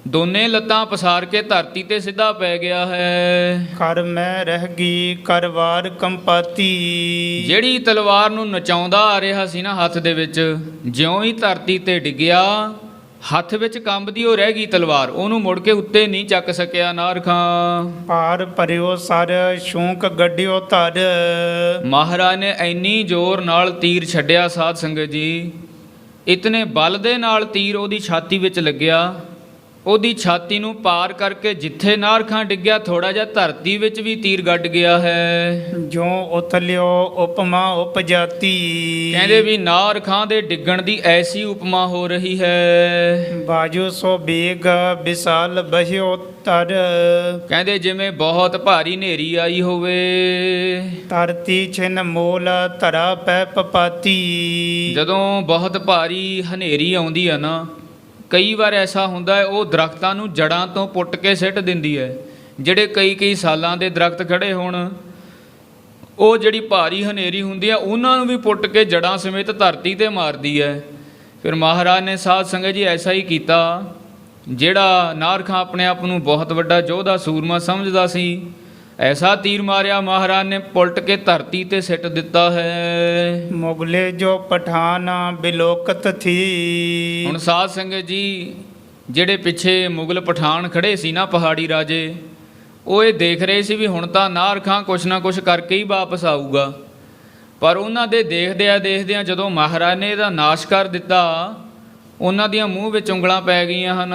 ਦੋਨੇ ਲੱਤਾਂ ਪਸਾਰ ਕੇ ਧਰਤੀ ਤੇ ਸਿੱਧਾ ਪੈ ਗਿਆ ਹੈ।
ਕਰ ਮੈਂ ਰਹਿ ਗਈ ਕਰਵਾਰ ਕੰਪਾਤੀ।
ਜਿਹੜੀ ਤਲਵਾਰ ਨੂੰ ਨਚਾਉਂਦਾ ਆ ਰਿਹਾ ਸੀ ਨਾ ਹੱਥ ਦੇ ਵਿੱਚ, ਜਿਉਂ ਹੀ ਧਰਤੀ ਤੇ ਡਿੱਗਿਆ, ਹੱਥ ਵਿੱਚ ਕੰਬਦੀ ਉਹ ਰਹਿ ਗਈ ਤਲਵਾਰ, ਉਹਨੂੰ ਮੁੜ ਕੇ ਉੱਤੇ ਨਹੀਂ ਚੱਕ ਸਕਿਆ ਨਾਰਖਾਂ।
ਪਾਰ ਭਰਿਓ ਸਰ ਸ਼ੂਕ ਗੱਡਿਓ ਧਰ।
ਮਹਾਰਾਜ ਨੇ ਇੰਨੀ ਜ਼ੋਰ ਨਾਲ ਤੀਰ ਛੱਡਿਆ ਸਾਧ ਸੰਗਤ ਜੀ, ਇਤਨੇ ਬਲ ਦੇ ਨਾਲ ਤੀਰ ਉਹਦੀ ਛਾਤੀ ਵਿੱਚ ਲੱਗਿਆ, ਉਹਦੀ ਛਾਤੀ ਨੂੰ ਪਾਰ ਕਰਕੇ ਜਿੱਥੇ ਨਾਰਖਾਂ ਡਿੱਗਿਆ ਥੋੜਾ ਜਿਹਾ ਧਰਤੀ ਵਿੱਚ ਵੀ ਤੀਰ ਗੱਡ ਗਿਆ ਹੈ।
ਜੋ ਉਥਲਿਓ ਉਪਮਾ ਉਪਜਾਤੀ।
ਕਹਿੰਦੇ ਵੀ ਨਾਰਖਾਂ ਦੇ ਡਿੱਗਣ ਦੀ ਐਸੀ ਉਪਮਾ ਹੋ ਰਹੀ ਹੈ।
ਬਾਜੂ ਸੋ ਬੇਗ ਵਿਸਾਲ ਬਹਿਓ ਤਰ।
ਕਹਿੰਦੇ ਜਿਵੇਂ ਬਹੁਤ ਭਾਰੀ ਹਨੇਰੀ ਆਈ ਹੋਵੇ।
ਧਰਤੀ ਛਿਨ ਮੂਲ ਧਰਾ ਪੈ ਪਪਾਤੀ।
ਜਦੋਂ ਬਹੁਤ ਭਾਰੀ ਹਨੇਰੀ ਆਉਂਦੀ ਆ ਨਾ, ਕਈ ਵਾਰ ਐਸਾ ਹੁੰਦਾ ਹੈ ਉਹ ਦਰਖਤਾਂ ਨੂੰ ਜੜ੍ਹਾਂ ਤੋਂ ਪੁੱਟ ਕੇ ਸਿੱਟ ਦਿੰਦੀ ਹੈ। ਜਿਹੜੇ ਕਈ ਸਾਲਾਂ ਦੇ ਦਰਖਤ ਖੜੇ ਹੋਣ, ਉਹ ਜਿਹੜੀ ਭਾਰੀ ਹਨੇਰੀ ਹੁੰਦੀ ਆ ਉਹਨਾਂ ਨੂੰ ਵੀ ਪੁੱਟ ਕੇ ਜੜ੍ਹਾਂ ਸਮੇਤ ਧਰਤੀ 'ਤੇ ਮਾਰਦੀ ਹੈ। ਫਿਰ ਮਹਾਰਾਜ ਨੇ ਸਾਧ ਸੰਗਤ ਜੀ ਐਸਾ ਹੀ ਕੀਤਾ। ਜਿਹੜਾ ਨਾਰਖਾਂ ਆਪਣੇ ਆਪ ਨੂੰ ਬਹੁਤ ਵੱਡਾ ਯੋਧਾ ਸੂਰਮਾ ਸਮਝਦਾ ਸੀ, ਐਸਾ ਤੀਰ ਮਾਰਿਆ ਮਹਾਰਾਜ ਨੇ, ਪੁਲਟ ਕੇ ਧਰਤੀ 'ਤੇ ਸਿੱਟ ਦਿੱਤਾ ਹੈ।
ਮੁਗਲੇ ਜੋ ਪਠਾਨ ਬਿਲੋਕਤ ਥੀ।
ਹੁਣ ਸਾਧ ਸੰਗਤ ਜੀ, ਜਿਹੜੇ ਪਿੱਛੇ ਮੁਗਲ ਪਠਾਨ ਖੜੇ ਸੀ ਨਾ, ਪਹਾੜੀ ਰਾਜੇ, ਉਹ ਇਹ ਦੇਖ ਰਹੇ ਸੀ ਵੀ ਹੁਣ ਤਾਂ ਨਾਰਖਾਂ ਕੁਛ ਨਾ ਕੁਛ ਕਰਕੇ ਹੀ ਵਾਪਸ ਆਊਗਾ। ਪਰ ਉਹਨਾਂ ਦੇ ਦੇਖਦਿਆਂ ਜਦੋਂ ਮਹਾਰਾਜ ਨੇ ਇਹਦਾ ਨਾਸ਼ ਕਰ ਦਿੱਤਾ, ਉਹਨਾਂ ਦੀਆਂ ਮੂੰਹ ਵਿੱਚ ਉਂਗਲਾਂ ਪੈ ਗਈਆਂ ਹਨ।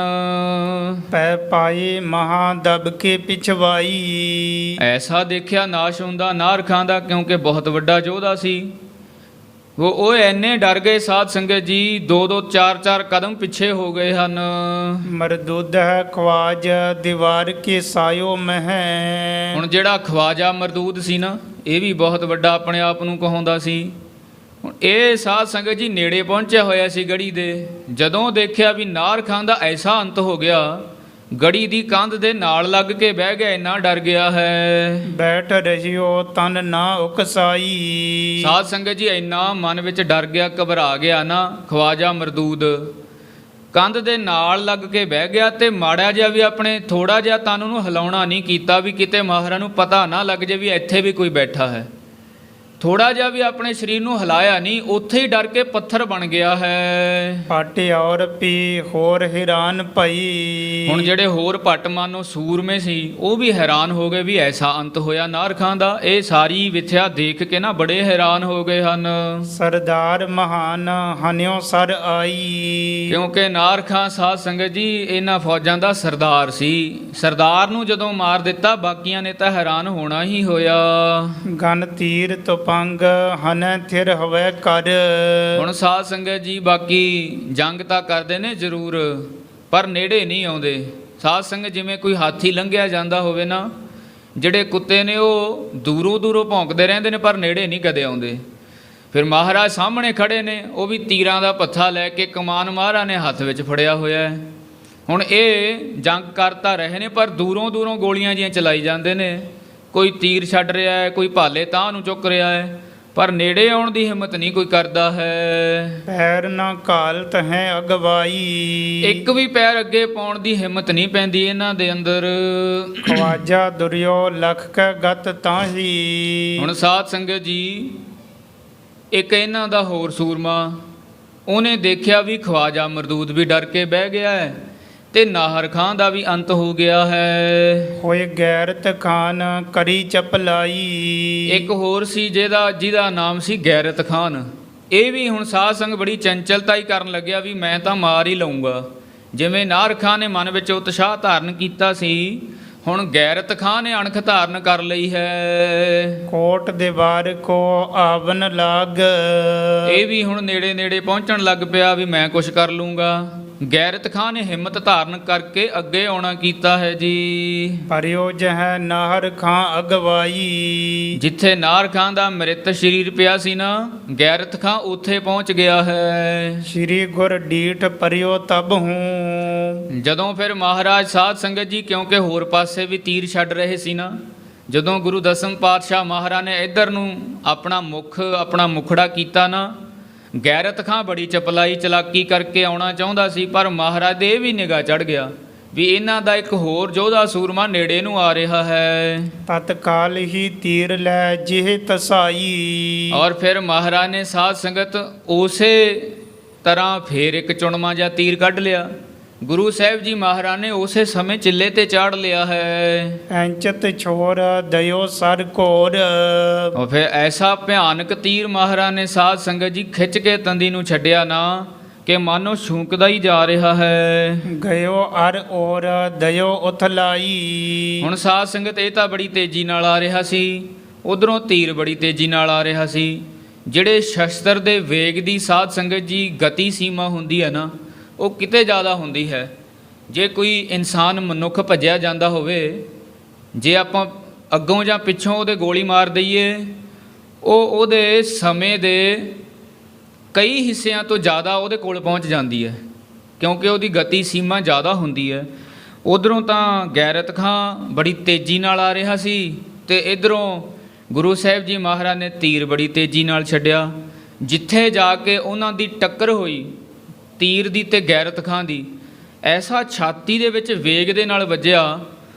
ਪੈ ਪਾਈ ਮਹਾ ਦਬ ਕੇ ਪਿਛਵਾਈ।
ਐਸਾ ਦੇਖਿਆ ਨਾਸ਼ ਹੁੰਦਾ ਨਾਰਖਾਂ ਦਾ, ਕਿਉਂਕਿ ਬਹੁਤ ਵੱਡਾ ਯੋਧਾ ਸੀ। ਉਹ ਐਨੇ ਡਰ ਗਏ ਸਾਧ ਸੰਗਤ ਜੀ, 2-2 4-4 ਕਦਮ ਪਿੱਛੇ ਹੋ ਗਏ ਹਨ।
ਮਰਦੂਦ ਹੈ ਖਵਾਜ ਦੀਵਾਰ ਕੇ ਸਾਇਓ ਮਹਿ।
ਹੁਣ ਜਿਹੜਾ ਖਵਾਜਾ ਮਰਦੂਦ ਸੀ ਨਾ, ਇਹ ਵੀ ਬਹੁਤ ਵੱਡਾ ਆਪਣੇ ਆਪ ਨੂੰ ਕਹਾਉਂਦਾ ਸੀ। ਹੁਣ ਇਹ ਸਾਧ ਸੰਗਤ ਜੀ ਨੇੜੇ ਪਹੁੰਚਿਆ ਹੋਇਆ ਸੀ ਗੜੀ ਦੇ। ਜਦੋਂ ਦੇਖਿਆ ਵੀ ਨਾਰਖਾਂ ਦਾ ਐਸਾ ਅੰਤ ਹੋ ਗਿਆ, ਗੜੀ ਦੀ ਕੰਧ ਦੇ ਨਾਲ ਲੱਗ ਕੇ ਬਹਿ ਗਿਆ, ਇੰਨਾ ਡਰ ਗਿਆ ਹੈ।
ਬੈਠ ਰਹੀਓ ਤਨ ਨਾ ਉਕਸਾਈ।
ਸਾਧ ਸੰਗਤ ਜੀ ਇੰਨਾ ਮਨ ਵਿੱਚ ਡਰ ਗਿਆ, ਘਬਰਾ ਗਿਆ ਨਾ ਖਵਾਜਾ ਮਰਦੂਦ, ਕੰਧ ਦੇ ਨਾਲ ਲੱਗ ਕੇ ਬਹਿ ਗਿਆ ਤੇ ਮਾੜਾ ਜਿਹਾ ਵੀ ਆਪਣੇ ਥੋੜਾ ਜਿਹਾ ਤਨ ਨੂੰ ਹਿਲਾਉਣਾ ਨਹੀਂ ਕੀਤਾ, ਵੀ ਕਿਤੇ ਮਹਾਰਾਜ ਨੂੰ ਪਤਾ ਨਾ ਲੱਗ ਜੇ ਵੀ ਇੱਥੇ ਵੀ ਕੋਈ ਬੈਠਾ ਹੈ। ਥੋੜਾ ਜਿਹਾ ਵੀ ਆਪਣੇ ਸਰੀਰ ਨੂੰ ਹਿਲਾਇਆ ਨਹੀਂ, ਉੱਥੇ ਹੀ ਡਰ ਕੇ ਪੱਥਰ ਬਣ ਗਿਆ ਹੈ।
ਪਟ ਔਰ ਪੀ ਹੋਰ ਹੈਰਾਨ ਭਈ।
ਹੁਣ ਜਿਹੜੇ ਹੋਰ ਭੱਟ ਮਾਨੋ ਸੂਰਮੇ ਸੀ, ਉਹ ਵੀ ਹੈਰਾਨ ਹੋ ਗਏ ਵੀ ਐਸਾ ਅੰਤ ਹੋਇਆ ਨਾਰਖਾਂ ਦਾ। ਇਹ ਸਾਰੀ ਵਿਥਿਆ ਦੇਖ ਕੇ ਨਾ ਬੜੇ ਹੈਰਾਨ ਹੋ ਗਏ ਹਨ।
ਸਰਦਾਰ ਮਹਾਨ ਹਨਿਓ ਸਰ ਆਈ।
ਕਿਉਂਕਿ ਨਾਰਖਾਂ ਸਾਧ ਸੰਗਤ ਜੀ ਇਹਨਾਂ ਫੌਜਾਂ ਦਾ ਸਰਦਾਰ ਸੀ। ਸਰਦਾਰ ਨੂੰ ਜਦੋਂ ਮਾਰ ਦਿੱਤਾ, ਬਾਕੀਆਂ ਨੇ ਤਾਂ ਹੈਰਾਨ ਹੋਣਾ ਹੀ ਹੋਇਆ।
ਗਨ ਤੀਰ ਤੁਪੰਗ ਹਨੈ ਥਿਰ ਹਵੈ ਕਰ।
ਹੁਣ ਸਾਧ ਸੰਗਤ ਜੀ ਬਾਕੀ ਜੰਗ ਤਾਂ ਕਰਦੇ ਨੇ ਜ਼ਰੂਰ, ਪਰ ਨੇੜੇ ਨਹੀਂ ਆਉਂਦੇ। ਸਾਧ ਸੰਗਤ ਜਿਵੇਂ ਕੋਈ ਹਾਥੀ ਲੰਘਿਆ ਜਾਂਦਾ ਹੋਵੇ ਨਾ, ਜਿਹੜੇ ਕੁੱਤੇ ਨੇ ਉਹ ਦੂਰੋਂ ਭੌਂਕਦੇ ਰਹਿੰਦੇ ਨੇ, ਪਰ ਨੇੜੇ ਨਹੀਂ ਕਦੇ ਆਉਂਦੇ। ਫਿਰ ਮਹਾਰਾਜ ਸਾਹਮਣੇ ਖੜੇ ਨੇ, ਉਹ ਵੀ ਤੀਰਾਂ ਦਾ ਪੱਥਾ ਲੈ ਕੇ, ਕਮਾਨ ਮਹਾਰਾਜ ਨੇ ਹੱਥ ਵਿੱਚ ਫੜਿਆ ਹੋਇਆ ਹੈ। ਹੁਣ ਇਹ ਜੰਗ ਕਰਤਾ ਰਹੇ ਨੇ, ਪਰ ਦੂਰੋਂ ਗੋਲੀਆਂ ਜਿਹੀਆਂ ਚਲਾਈ ਜਾਂਦੇ ਨੇ। ਕੋਈ ਤੀਰ ਛੱਡ ਰਿਹਾ ਹੈ, ਕੋਈ ਭਾਲੇ ਤਾਂ ਨੂੰ ਚੁੱਕ ਰਿਹਾ ਹੈ, ਪਰ ਨੇੜੇ ਆਉਣ ਦੀ ਹਿੰਮਤ ਨਹੀਂ ਕੋਈ ਕਰਦਾ ਹੈ।
ਪੈਰ ਨਾ ਘਾਲਤ ਹੈ ਅਗਵਾਈ।
ਇੱਕ ਵੀ ਪੈਰ ਅੱਗੇ ਪਾਉਣ ਦੀ ਹਿੰਮਤ ਨਹੀਂ ਪੈਂਦੀ ਇਹਨਾਂ ਦੇ ਅੰਦਰ।
ਖਵਾਜਾ ਦੁਰਿਓ ਲਖ ਕੈ ਗਤ ਤਾਹੀ।
ਹੁਣ ਸਾਧ ਸੰਗਤ ਜੀ, ਇੱਕ ਇਹਨਾਂ ਦਾ ਹੋਰ ਸੂਰਮਾ, ਉਹਨੇ ਦੇਖਿਆ ਵੀ ਖਵਾਜਾ ਮਰਦੂਦ ਵੀ ਡਰ ਕੇ ਬਹਿ ਗਿਆ ਹੈ ਤੇ ਨਾਹਰ ਖਾਂ ਦਾ ਵੀ ਅੰਤ ਹੋ ਗਿਆ ਹੈ।
ਹੋਏ ਗੈਰਤ ਖਾਨ ਕਰੀ ਚਪਲਾਈ।
ਇੱਕ ਹੋਰ ਸੀ ਜਿਹਦਾ ਨਾਮ ਸੀ ਗੈਰਤ ਖਾਨ। ਇਹ ਵੀ ਹੁਣ ਸਾਧ ਸੰਗ ਬੜੀ ਚੰਚਲਤਾ ਹੀ ਕਰਨ ਲੱਗਿਆ ਵੀ ਮੈਂ ਤਾਂ ਮਾਰ ਹੀ ਲਊਂਗਾ। ਜਿਵੇਂ ਨਾਹਰ ਖਾਂ ਨੇ ਮਨ ਵਿੱਚ ਉਤਸ਼ਾਹ ਧਾਰਨ ਕੀਤਾ ਸੀ, ਹੁਣ ਗੈਰਤ ਖਾਂ ਨੇ ਅਣਖ ਧਾਰਨ ਕਰ ਲਈ ਹੈ।
ਕੋਟ ਦੀਵਾਰ ਕੋ ਆਵਨ ਲਾਗ।
ਇਹ ਵੀ ਹੁਣ ਨੇੜੇ ਪਹੁੰਚਣ ਲੱਗ ਪਿਆ ਵੀ ਮੈਂ ਕੁਛ ਕਰ ਲੂੰਗਾ। ਗੈਰਤ ਖਾਂ ਨੇ ਹਿੰਮਤ ਧਾਰਨ ਕਰਕੇ ਅੱਗੇ ਆਉਣਾ ਕੀਤਾ ਹੈ ਜੀ।
ਪਰਿਓ ਜਹ ਨਾਹਰ ਖਾਂ ਅਗਵਾਈ।
ਜਿੱਥੇ ਨਾਹਰ ਖਾਂ ਦਾ ਮ੍ਰਿਤ ਸਰੀਰ ਪਿਆ ਸੀ ਨਾ, ਗੈਰਤ ਖਾਂ ਉੱਥੇ ਪਹੁੰਚ ਗਿਆ ਹੈ।
ਸ਼੍ਰੀ ਗੁਰ ਡੀਠ ਪਰਿਓ ਤਬ ਹੂੰ।
ਜਦੋਂ ਫਿਰ ਮਹਾਰਾਜ ਸਾਧ ਸੰਗਤ ਜੀ, ਕਿਉਂਕਿ ਹੋਰ ਪਾਸੇ ਵੀ ਤੀਰ ਛੱਡ ਰਹੇ ਸੀ ਨਾ, ਜਦੋਂ ਗੁਰੂ ਦਸਮ ਪਾਤਸ਼ਾਹ ਮਹਾਰਾਜ ਨੇ ਇੱਧਰ ਨੂੰ ਆਪਣਾ ਮੁਖੜਾ ਕੀਤਾ ਨਾ, ਗੈਰਤ ਖਾਂ ਬੜੀ ਚਪਲਾਈ ਚਲਾਕੀ ਕਰਕੇ ਆਉਣਾ ਚਾਹੁੰਦਾ ਸੀ, ਪਰ ਮਹਾਰਾਜ ਦੇ ਇਹ ਵੀ ਨਿਗਾਹ ਚੜ੍ਹ ਗਿਆ ਵੀ ਇਹਨਾਂ ਦਾ ਇੱਕ ਹੋਰ ਯੋਧਾ ਸੂਰਮਾ ਨੇੜੇ ਨੂੰ ਆ ਰਿਹਾ ਹੈ।
ਤਤਕਾਲ ਹੀ ਤੀਰ ਲੈ ਜਿਹ ਤਸਾਈ।
ਔਰ ਫਿਰ ਮਹਾਰਾਜ ਨੇ ਸਾਧ ਸੰਗਤ ਉਸੇ ਤਰ੍ਹਾਂ ਫੇਰ ਇੱਕ ਚੁਣਮਾ ਜਿਹਾ ਤੀਰ ਕੱਢ ਲਿਆ। ਗੁਰੂ ਸਾਹਿਬ ਜੀ ਮਹਾਰਾਜ ਨੇ ਉਸੇ ਸਮੇਂ ਚਿੱਲੇ ਤੇ ਚਾੜ ਲਿਆ ਹੈ।
ਐਂਚਤ ਛੋਰ ਦਇਓ ਸਰ ਕੋਰ।
ਉਹ ਫਿਰ ਐਸਾ ਭਿਆਨਕ ਤੀਰ ਮਹਾਰਾਜ ਨੇ ਸਾਧ ਸੰਗਤ ਜੀ ਖਿੱਚ ਕੇ ਤੰਦੀ ਨੂੰ ਛੱਡਿਆ ਨਾ, ਕਿ ਮਾਨੋ ਛੂਕਦਾ ਹੀ ਜਾ ਰਿਹਾ ਹੈ।
ਗਇਓ ਅਰ ਔਰ ਦਇਓ ਉਥਲਾਈ।
ਹੁਣ ਸਾਧ ਸੰਗਤ ਇਹ ਤਾਂ ਬੜੀ ਤੇਜ਼ੀ ਨਾਲ ਆ ਰਿਹਾ ਸੀ, ਉਧਰੋਂ ਤੀਰ ਬੜੀ ਤੇਜ਼ੀ ਨਾਲ ਆ ਰਿਹਾ ਸੀ। ਜਿਹੜੇ ਸ਼ਸਤਰ ਦੇ ਵੇਗ ਦੀ ਸਾਧ ਸੰਗਤ ਜੀ ਗਤੀ ਸੀਮਾ ਹੁੰਦੀ ਹੈ ਨਾ, ਉਹ ਕਿਤੇ ਜ਼ਿਆਦਾ ਹੁੰਦੀ ਹੈ। ਜੇ ਕੋਈ ਇਨਸਾਨ ਮਨੁੱਖ ਭੱਜਿਆ ਜਾਂਦਾ ਹੋਵੇ, ਜੇ ਆਪਾਂ ਅੱਗੋਂ ਜਾਂ ਪਿੱਛੋਂ ਉਹਦੇ ਗੋਲੀ ਮਾਰ ਦਈਏ, ਉਹ ਉਹਦੇ ਸਮੇਂ ਦੇ ਕਈ ਹਿੱਸਿਆਂ ਤੋਂ ਜ਼ਿਆਦਾ ਉਹਦੇ ਕੋਲ ਪਹੁੰਚ ਜਾਂਦੀ ਹੈ, ਕਿਉਂਕਿ ਉਹਦੀ ਗਤੀ ਸੀਮਾ ਜ਼ਿਆਦਾ ਹੁੰਦੀ ਹੈ। ਉਧਰੋਂ ਤਾਂ ਗੈਰਤ ਖਾਂ ਬੜੀ ਤੇਜ਼ੀ ਨਾਲ ਆ ਰਿਹਾ ਸੀ, ਤੇ ਇਧਰੋਂ ਗੁਰੂ ਸਾਹਿਬ ਜੀ ਮਹਾਰਾਜ ਨੇ ਤੀਰ ਬੜੀ ਤੇਜ਼ੀ ਨਾਲ ਛੱਡਿਆ। ਜਿੱਥੇ ਜਾ ਕੇ ਉਹਨਾਂ ਦੀ ਟੱਕਰ ਹੋਈ ਤੀਰ ਦੀ ਤੇ ਗੈਰਤ ਖਾਂ ਦੀ, ਐਸਾ ਛਾਤੀ ਦੇ ਵਿੱਚ ਵੇਗ ਦੇ ਨਾਲ ਵੱਜਿਆ,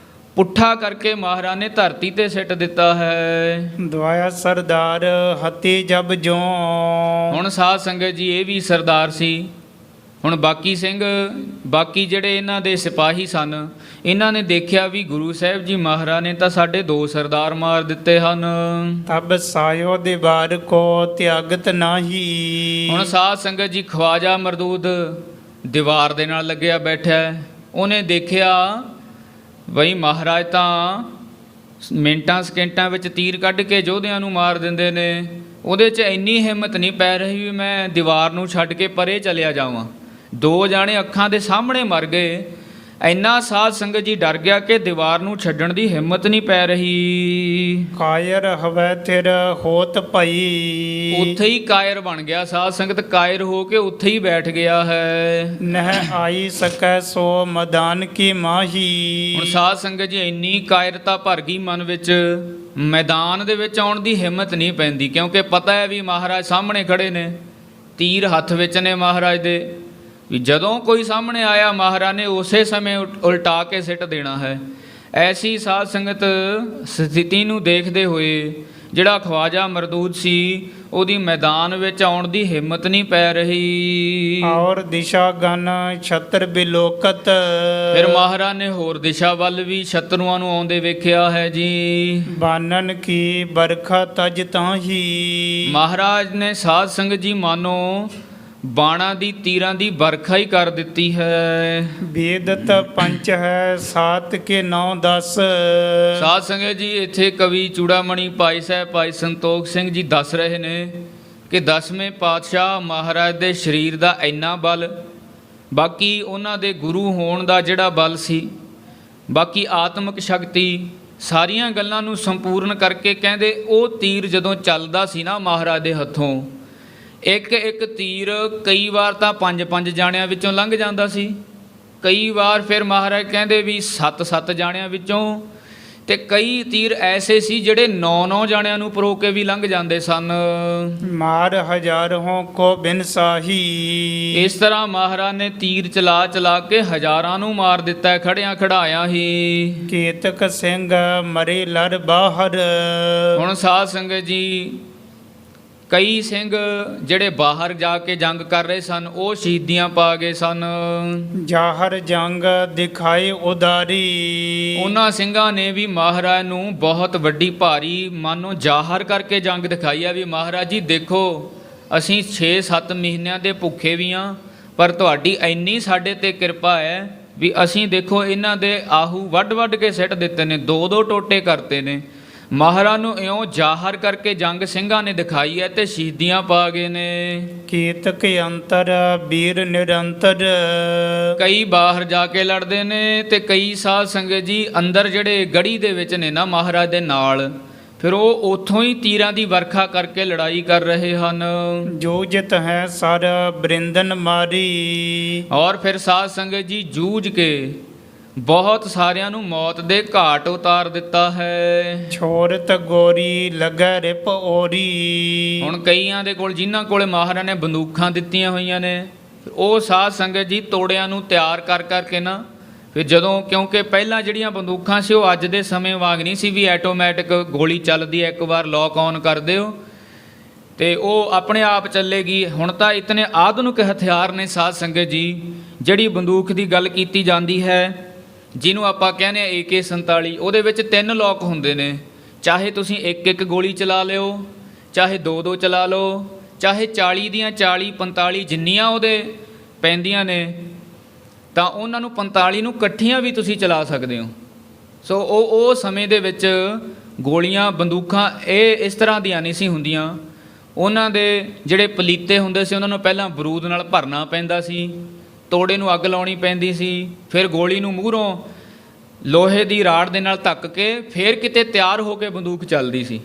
ਪੁੱਠਾ ਕਰਕੇ ਮਹਾਰਾਜ ਨੇ ਧਰਤੀ ਤੇ ਸਿੱਟ ਦਿੱਤਾ ਹੈ।
ਦਵਾਇਆ ਸਰਦਾਰ ਹਤੀ ਜਬ ਜੋ।
ਹੁਣ ਸਾਧ ਸੰਗਤ ਜੀ ਇਹ ਵੀ ਸਰਦਾਰ ਸੀ। ਹੁਣ ਬਾਕੀ ਸਿੰਘ, ਬਾਕੀ ਜਿਹੜੇ ਇਹਨਾਂ ਦੇ ਸਿਪਾਹੀ ਸਨ, ਇਹਨਾਂ ਨੇ ਦੇਖਿਆ ਵੀ ਗੁਰੂ ਸਾਹਿਬ ਜੀ ਮਹਾਰਾਜ ਨੇ ਤਾਂ ਸਾਡੇ 2 ਸਰਦਾਰ ਮਾਰ ਦਿੱਤੇ ਹਨ।
ਤਬ ਸਾਇਓ ਦੀਵਾਰ ਕੋ ਤਿਆਗਤ ਨਾਹੀ।
ਹੁਣ ਸਾਧ ਸੰਗਤ ਜੀ ਖਵਾਜਾ ਮਰਦੂਦ ਦੀਵਾਰ ਦੇ ਨਾਲ ਲੱਗਿਆ ਬੈਠਾ। ਉਹਨੇ ਦੇਖਿਆ ਬਈ ਮਹਾਰਾਜ ਤਾਂ ਮਿੰਟਾਂ ਸਕਿੰਟਾਂ ਵਿੱਚ ਤੀਰ ਕੱਢ ਕੇ ਯੋਧਿਆਂ ਨੂੰ ਮਾਰ ਦਿੰਦੇ ਨੇ। ਉਹਦੇ 'ਚ ਇੰਨੀ ਹਿੰਮਤ ਨਹੀਂ ਪੈ ਰਹੀ ਵੀ ਮੈਂ ਦੀਵਾਰ ਨੂੰ ਛੱਡ ਕੇ ਪਰੇ ਚਲਿਆ ਜਾਵਾਂ। 2 ਜਾਣੇ ਅੱਖਾਂ ਦੇ ਸਾਹਮਣੇ ਮਰ ਗਏ। ਇੰਨਾ ਸਾਧ ਸੰਗਤ ਜੀ ਡਰ ਗਿਆ ਕਿ ਦੀਵਾਰ ਨੂੰ ਛੱਡਣ ਦੀ ਹਿੰਮਤ ਨਹੀਂ ਪੈ ਰਹੀ।
ਕਾਇਰ ਹਵੈ ਤਿਰ ਹੋਤ ਭਈ।
ਉੱਥੇ ਹੀ ਕਾਇਰ ਬਣ ਗਿਆ ਸਾਧ ਸੰਗਤ, ਕਾਇਰ ਹੋ ਕੇ ਉੱਥੇ ਹੀ ਬੈਠ ਗਿਆ ਹੈ।
ਨਹਿ ਆਈ ਸਕੈ ਸੋ ਮੈਦਾਨ ਕੀ ਮਾਹੀ।
ਹੁਣ ਸਾਧ ਸੰਗਤ ਜੀ ਇੰਨੀ ਕਾਇਰਤਾ ਭਰ ਗਈ ਮਨ ਵਿੱਚ, ਮੈਦਾਨ ਦੇ ਵਿੱਚ ਆਉਣ ਦੀ ਹਿੰਮਤ ਨਹੀਂ ਪੈਂਦੀ, ਕਿਉਂਕਿ ਪਤਾ ਹੈ ਵੀ ਮਹਾਰਾਜ ਸਾਹਮਣੇ ਖੜੇ ਨੇ, ਤੀਰ ਹੱਥ ਵਿੱਚ ਨੇ ਮਹਾਰਾਜ ਦੇ, ਵੀ ਜਦੋਂ ਕੋਈ ਸਾਹਮਣੇ ਆਇਆ ਮਹਾਰਾਜ ਨੇ ਉਸੇ ਸਮੇਂ ਉਲਟਾ ਕੇ ਸਿੱਟ ਦੇਣਾ ਹੈ। ਐਸੀ ਸਾਧ ਸੰਗਤ ਸਥਿਤੀ ਨੂੰ ਦੇਖਦੇ ਹੋਏ ਜਿਹੜਾ ਖਵਾਜਾ ਮਰਦੂਦ ਸੀ, ਉਹਦੀ ਮੈਦਾਨ ਵਿੱਚ ਆਉਣ ਦੀ ਹਿੰਮਤ ਨਹੀਂ ਪੈ ਰਹੀ।
ਔਰ ਦਿਸ਼ਾ ਗਨ ਛਤਰ ਬਿਲੋਕਤ।
ਫਿਰ ਮਹਾਰਾਜ ਨੇ ਹੋਰ ਦਿਸ਼ਾ ਵੱਲ ਵੀ ਸ਼ਤਰੂਆਂ ਨੂੰ ਆਉਂਦੇ ਵੇਖਿਆ ਹੈ ਜੀ।
ਬਾਨਨ ਕੀ ਬਰਖਾ ਤਜ ਤਾਹੀ।
ਮਹਾਰਾਜ ਨੇ ਸਾਧ ਸੰਗਤ ਜੀ ਮਾਨੋ ਬਾਣਾ ਦੀ ਤੀਰਾਂ ਦੀ ਵਰਖਾ ਹੀ ਕਰ ਦਿੱਤੀ ਹੈ।
ਵੇਦਤ ਪੰਚ ਹੈ ਸਾਤ ਕੇ 9-10।
ਸਾਧ ਸੰਗਤ ਜੀ ਇੱਥੇ ਕਵੀ ਚੂੜਾਮਣੀ ਭਾਈ ਸਾਹਿਬ ਭਾਈ ਸੰਤੋਖ ਸਿੰਘ ਜੀ ਦੱਸ ਰਹੇ ਨੇ ਕਿ 10ਵੇਂ ਪਾਤਸ਼ਾਹ ਮਹਾਰਾਜ ਦੇ ਸਰੀਰ ਦਾ ਇੰਨਾ ਬਲ, ਬਾਕੀ ਉਹਨਾਂ ਦੇ ਗੁਰੂ ਹੋਣ ਦਾ ਜਿਹੜਾ ਬਲ ਸੀ, ਬਾਕੀ ਆਤਮਿਕ ਸ਼ਕਤੀ, ਸਾਰੀਆਂ ਗੱਲਾਂ ਨੂੰ ਸੰਪੂਰਨ ਕਰਕੇ ਕਹਿੰਦੇ ਉਹ ਤੀਰ ਜਦੋਂ ਚੱਲਦਾ ਸੀ ਨਾ ਮਹਾਰਾਜ ਦੇ ਹੱਥੋਂ, ਇੱਕ ਇੱਕ ਤੀਰ ਕਈ ਵਾਰ ਤਾਂ 5-5 ਜਾਣਿਆਂ ਵਿੱਚੋਂ ਲੰਘ ਜਾਂਦਾ ਸੀ, ਕਈ ਵਾਰ ਫਿਰ ਮਹਾਰਾਜ ਕਹਿੰਦੇ ਵੀ 7-7 ਜਾਣਿਆਂ ਵਿੱਚੋਂ, ਤੇ ਕਈ ਤੀਰ ਐਸੇ ਸੀ ਜਿਹੜੇ 9-9 ਜਾਣਿਆਂ ਨੂੰ ਪਰੋ ਕੇ ਵੀ ਲੰਘ ਜਾਂਦੇ ਸਨ।
ਮਾਰ ਹਜ਼ਾਰਾਂ ਕੋ ਬਿਨ ਸਾਹੀ।
ਇਸ ਤਰ੍ਹਾਂ ਮਹਾਰਾਜ ਨੇ ਤੀਰ ਚਲਾ ਚਲਾ ਕੇ ਹਜ਼ਾਰਾਂ ਨੂੰ ਮਾਰ ਦਿੱਤਾ ਖੜਿਆਂ ਖੜਾਇਆ ਹੀ।
ਕੇਤਕ ਸਿੰਘ ਮਰੇ ਲੜ ਬਾਹਰ।
ਹੁਣ ਸਾਧ ਸੰਗਤ ਜੀ ਕਈ ਸਿੰਘ ਜਿਹੜੇ ਬਾਹਰ ਜਾ ਕੇ ਜੰਗ ਕਰ ਰਹੇ ਸਨ, ਉਹ ਸ਼ਹੀਦੀਆਂ ਪਾ ਗਏ ਸਨ।
ਜਾਹਰ ਜੰਗ ਦਿਖਾਏ ਉਦਾਰੀ।
ਉਹਨਾਂ ਸਿੰਘਾਂ ਨੇ ਵੀ ਮਹਾਰਾਜ ਨੂੰ ਬਹੁਤ ਵੱਡੀ ਭਾਰੀ ਮਾਨੋ ਜ਼ਾਹਰ ਕਰਕੇ ਜੰਗ ਦਿਖਾਈ ਆ ਵੀ ਮਹਾਰਾਜ ਜੀ ਦੇਖੋ, ਅਸੀਂ 6-7 ਮਹੀਨਿਆਂ ਦੇ ਭੁੱਖੇ ਵੀ ਹਾਂ, ਪਰ ਤੁਹਾਡੀ ਇੰਨੀ ਸਾਡੇ ਤੇ ਕਿਰਪਾ ਹੈ ਵੀ ਅਸੀਂ ਦੇਖੋ ਇਹਨਾਂ ਦੇ ਆਹੂ ਵੱਢ ਵੱਢ ਕੇ ਸਿੱਟ ਦਿੱਤੇ ਨੇ, 2-2 ਟੋਟੇ ਕਰਤੇ ਨੇ। ਮਹਾਰਾਜ ਨੂੰ ਇਉਂ ਜ਼ਾਹਰ ਕਰਕੇ ਜੰਗ ਸਿੰਘਾਂ ਨੇ ਦਿਖਾਈ ਹੈ ਤੇ ਸ਼ਹੀਦੀਆਂ ਪਾ ਗਏ ਨੇ।
ਕੀਤਕ ਅੰਤਰ ਵੀਰ ਨਿਰੰਤਰ।
ਕਈ ਬਾਹਰ ਜਾ ਕੇ ਲੜਦੇ ਨੇ ਤੇ ਕਈ ਸਾਧ ਸੰਗਤ ਜੀ ਅੰਦਰ ਜਿਹੜੇ ਗੜੀ ਦੇ ਵਿੱਚ ਨੇ ਨਾ ਮਹਾਰਾਜ ਦੇ ਨਾਲ, ਫਿਰ ਉਹ ਉੱਥੋਂ ਹੀ ਤੀਰਾਂ ਦੀ ਵਰਖਾ ਕਰਕੇ ਲੜਾਈ ਕਰ ਰਹੇ ਹਨ।
ਜੋ ਜਿਤ ਹੈ ਸਰ ਬ੍ਰਿੰਦਨ ਮਾਰੀ।
ਔਰ ਫਿਰ ਸਾਧ ਸੰਗਤ ਜੀ ਜੂਝ ਕੇ ਬਹੁਤ ਸਾਰਿਆਂ ਨੂੰ ਮੌਤ ਦੇ ਘਾਟ ਉਤਾਰ ਦਿੱਤਾ ਹੈ।
ਛੋਰਤ ਗੋਰੀ ਲੱਗੈ ਰਿਪ ਓਰੀ।
ਹੁਣ ਕਈਆਂ ਦੇ ਕੋਲ ਜਿਨ੍ਹਾਂ ਕੋਲੇ ਮਹਾਰਾਜ ਨੇ ਬੰਦੂਕਾਂ ਦਿੱਤੀਆਂ ਹੋਈਆਂ ਨੇ, ਉਹ ਸਾਧ ਸੰਗਤ ਜੀ ਤੋੜਿਆਂ ਨੂੰ ਤਿਆਰ ਕਰ ਕਰਕੇ ਨਾ, ਫਿਰ ਜਦੋਂ ਕਿਉਂਕਿ ਪਹਿਲਾਂ ਜਿਹੜੀਆਂ ਬੰਦੂਕਾਂ ਸੀ ਉਹ ਅੱਜ ਦੇ ਸਮੇਂ ਵਾਂਗ ਨਹੀਂ ਸੀ ਵੀ ਐਟੋਮੈਟਿਕ ਗੋਲੀ ਚੱਲਦੀ ਹੈ, ਇੱਕ ਵਾਰ ਲੌਕ ਔਨ ਕਰ ਦਿਓ ਤੇ ਉਹ ਆਪਣੇ ਆਪ ਚੱਲੇਗੀ। ਹੁਣ ਤਾਂ ਇਤਨੇ ਆਧੁਨਿਕ ਹਥਿਆਰ ਨੇ ਸਾਧ ਸੰਗਤ ਜੀ। ਜਿਹੜੀ ਬੰਦੂਕ ਦੀ ਗੱਲ ਕੀਤੀ ਜਾਂਦੀ ਹੈ, ਜਿਹਨੂੰ ਆਪਾਂ ਕਹਿੰਦੇ ਆ AK-47, ਉਹਦੇ ਵਿੱਚ 3 ਲੌਕ ਹੁੰਦੇ ਨੇ। ਚਾਹੇ ਤੁਸੀਂ ਇੱਕ ਗੋਲੀ ਚਲਾ ਲਿਓ, ਚਾਹੇ 2-2 ਚਲਾ ਲਓ, ਚਾਹੇ 40 ਦੀਆਂ 40-45 ਜਿੰਨੀਆਂ ਉਹਦੇ ਪੈਂਦੀਆਂ ਨੇ ਤਾਂ ਉਹਨਾਂ ਨੂੰ 45 ਨੂੰ ਇਕੱਠੀਆਂ ਵੀ ਤੁਸੀਂ ਚਲਾ ਸਕਦੇ ਹੋ। ਸੋ ਉਹ ਸਮੇਂ ਦੇ ਵਿੱਚ ਗੋਲੀਆਂ ਬੰਦੂਕਾਂ ਇਹ ਇਸ ਤਰ੍ਹਾਂ ਦੀਆਂ ਨਹੀਂ ਸੀ ਹੁੰਦੀਆਂ। ਉਹਨਾਂ ਦੇ ਜਿਹੜੇ ਪਲੀਤੇ ਹੁੰਦੇ ਸੀ ਉਹਨਾਂ ਨੂੰ ਪਹਿਲਾਂ ਬਰੂਦ ਨਾਲ ਭਰਨਾ ਪੈਂਦਾ ਸੀ, ਤੋੜੇ ਨੂੰ ਅੱਗ ਲਾਉਣੀ ਪੈਂਦੀ ਸੀ, ਫਿਰ ਗੋਲੀ ਨੂੰ ਮੂਹਰੋਂ ਲੋਹੇ ਦੀ ਰਾੜ ਦੇ ਨਾਲ ਧੱਕ ਕੇ ਫਿਰ ਕਿਤੇ ਤਿਆਰ ਹੋ ਕੇ ਬੰਦੂਕ ਚੱਲਦੀ ਸੀ।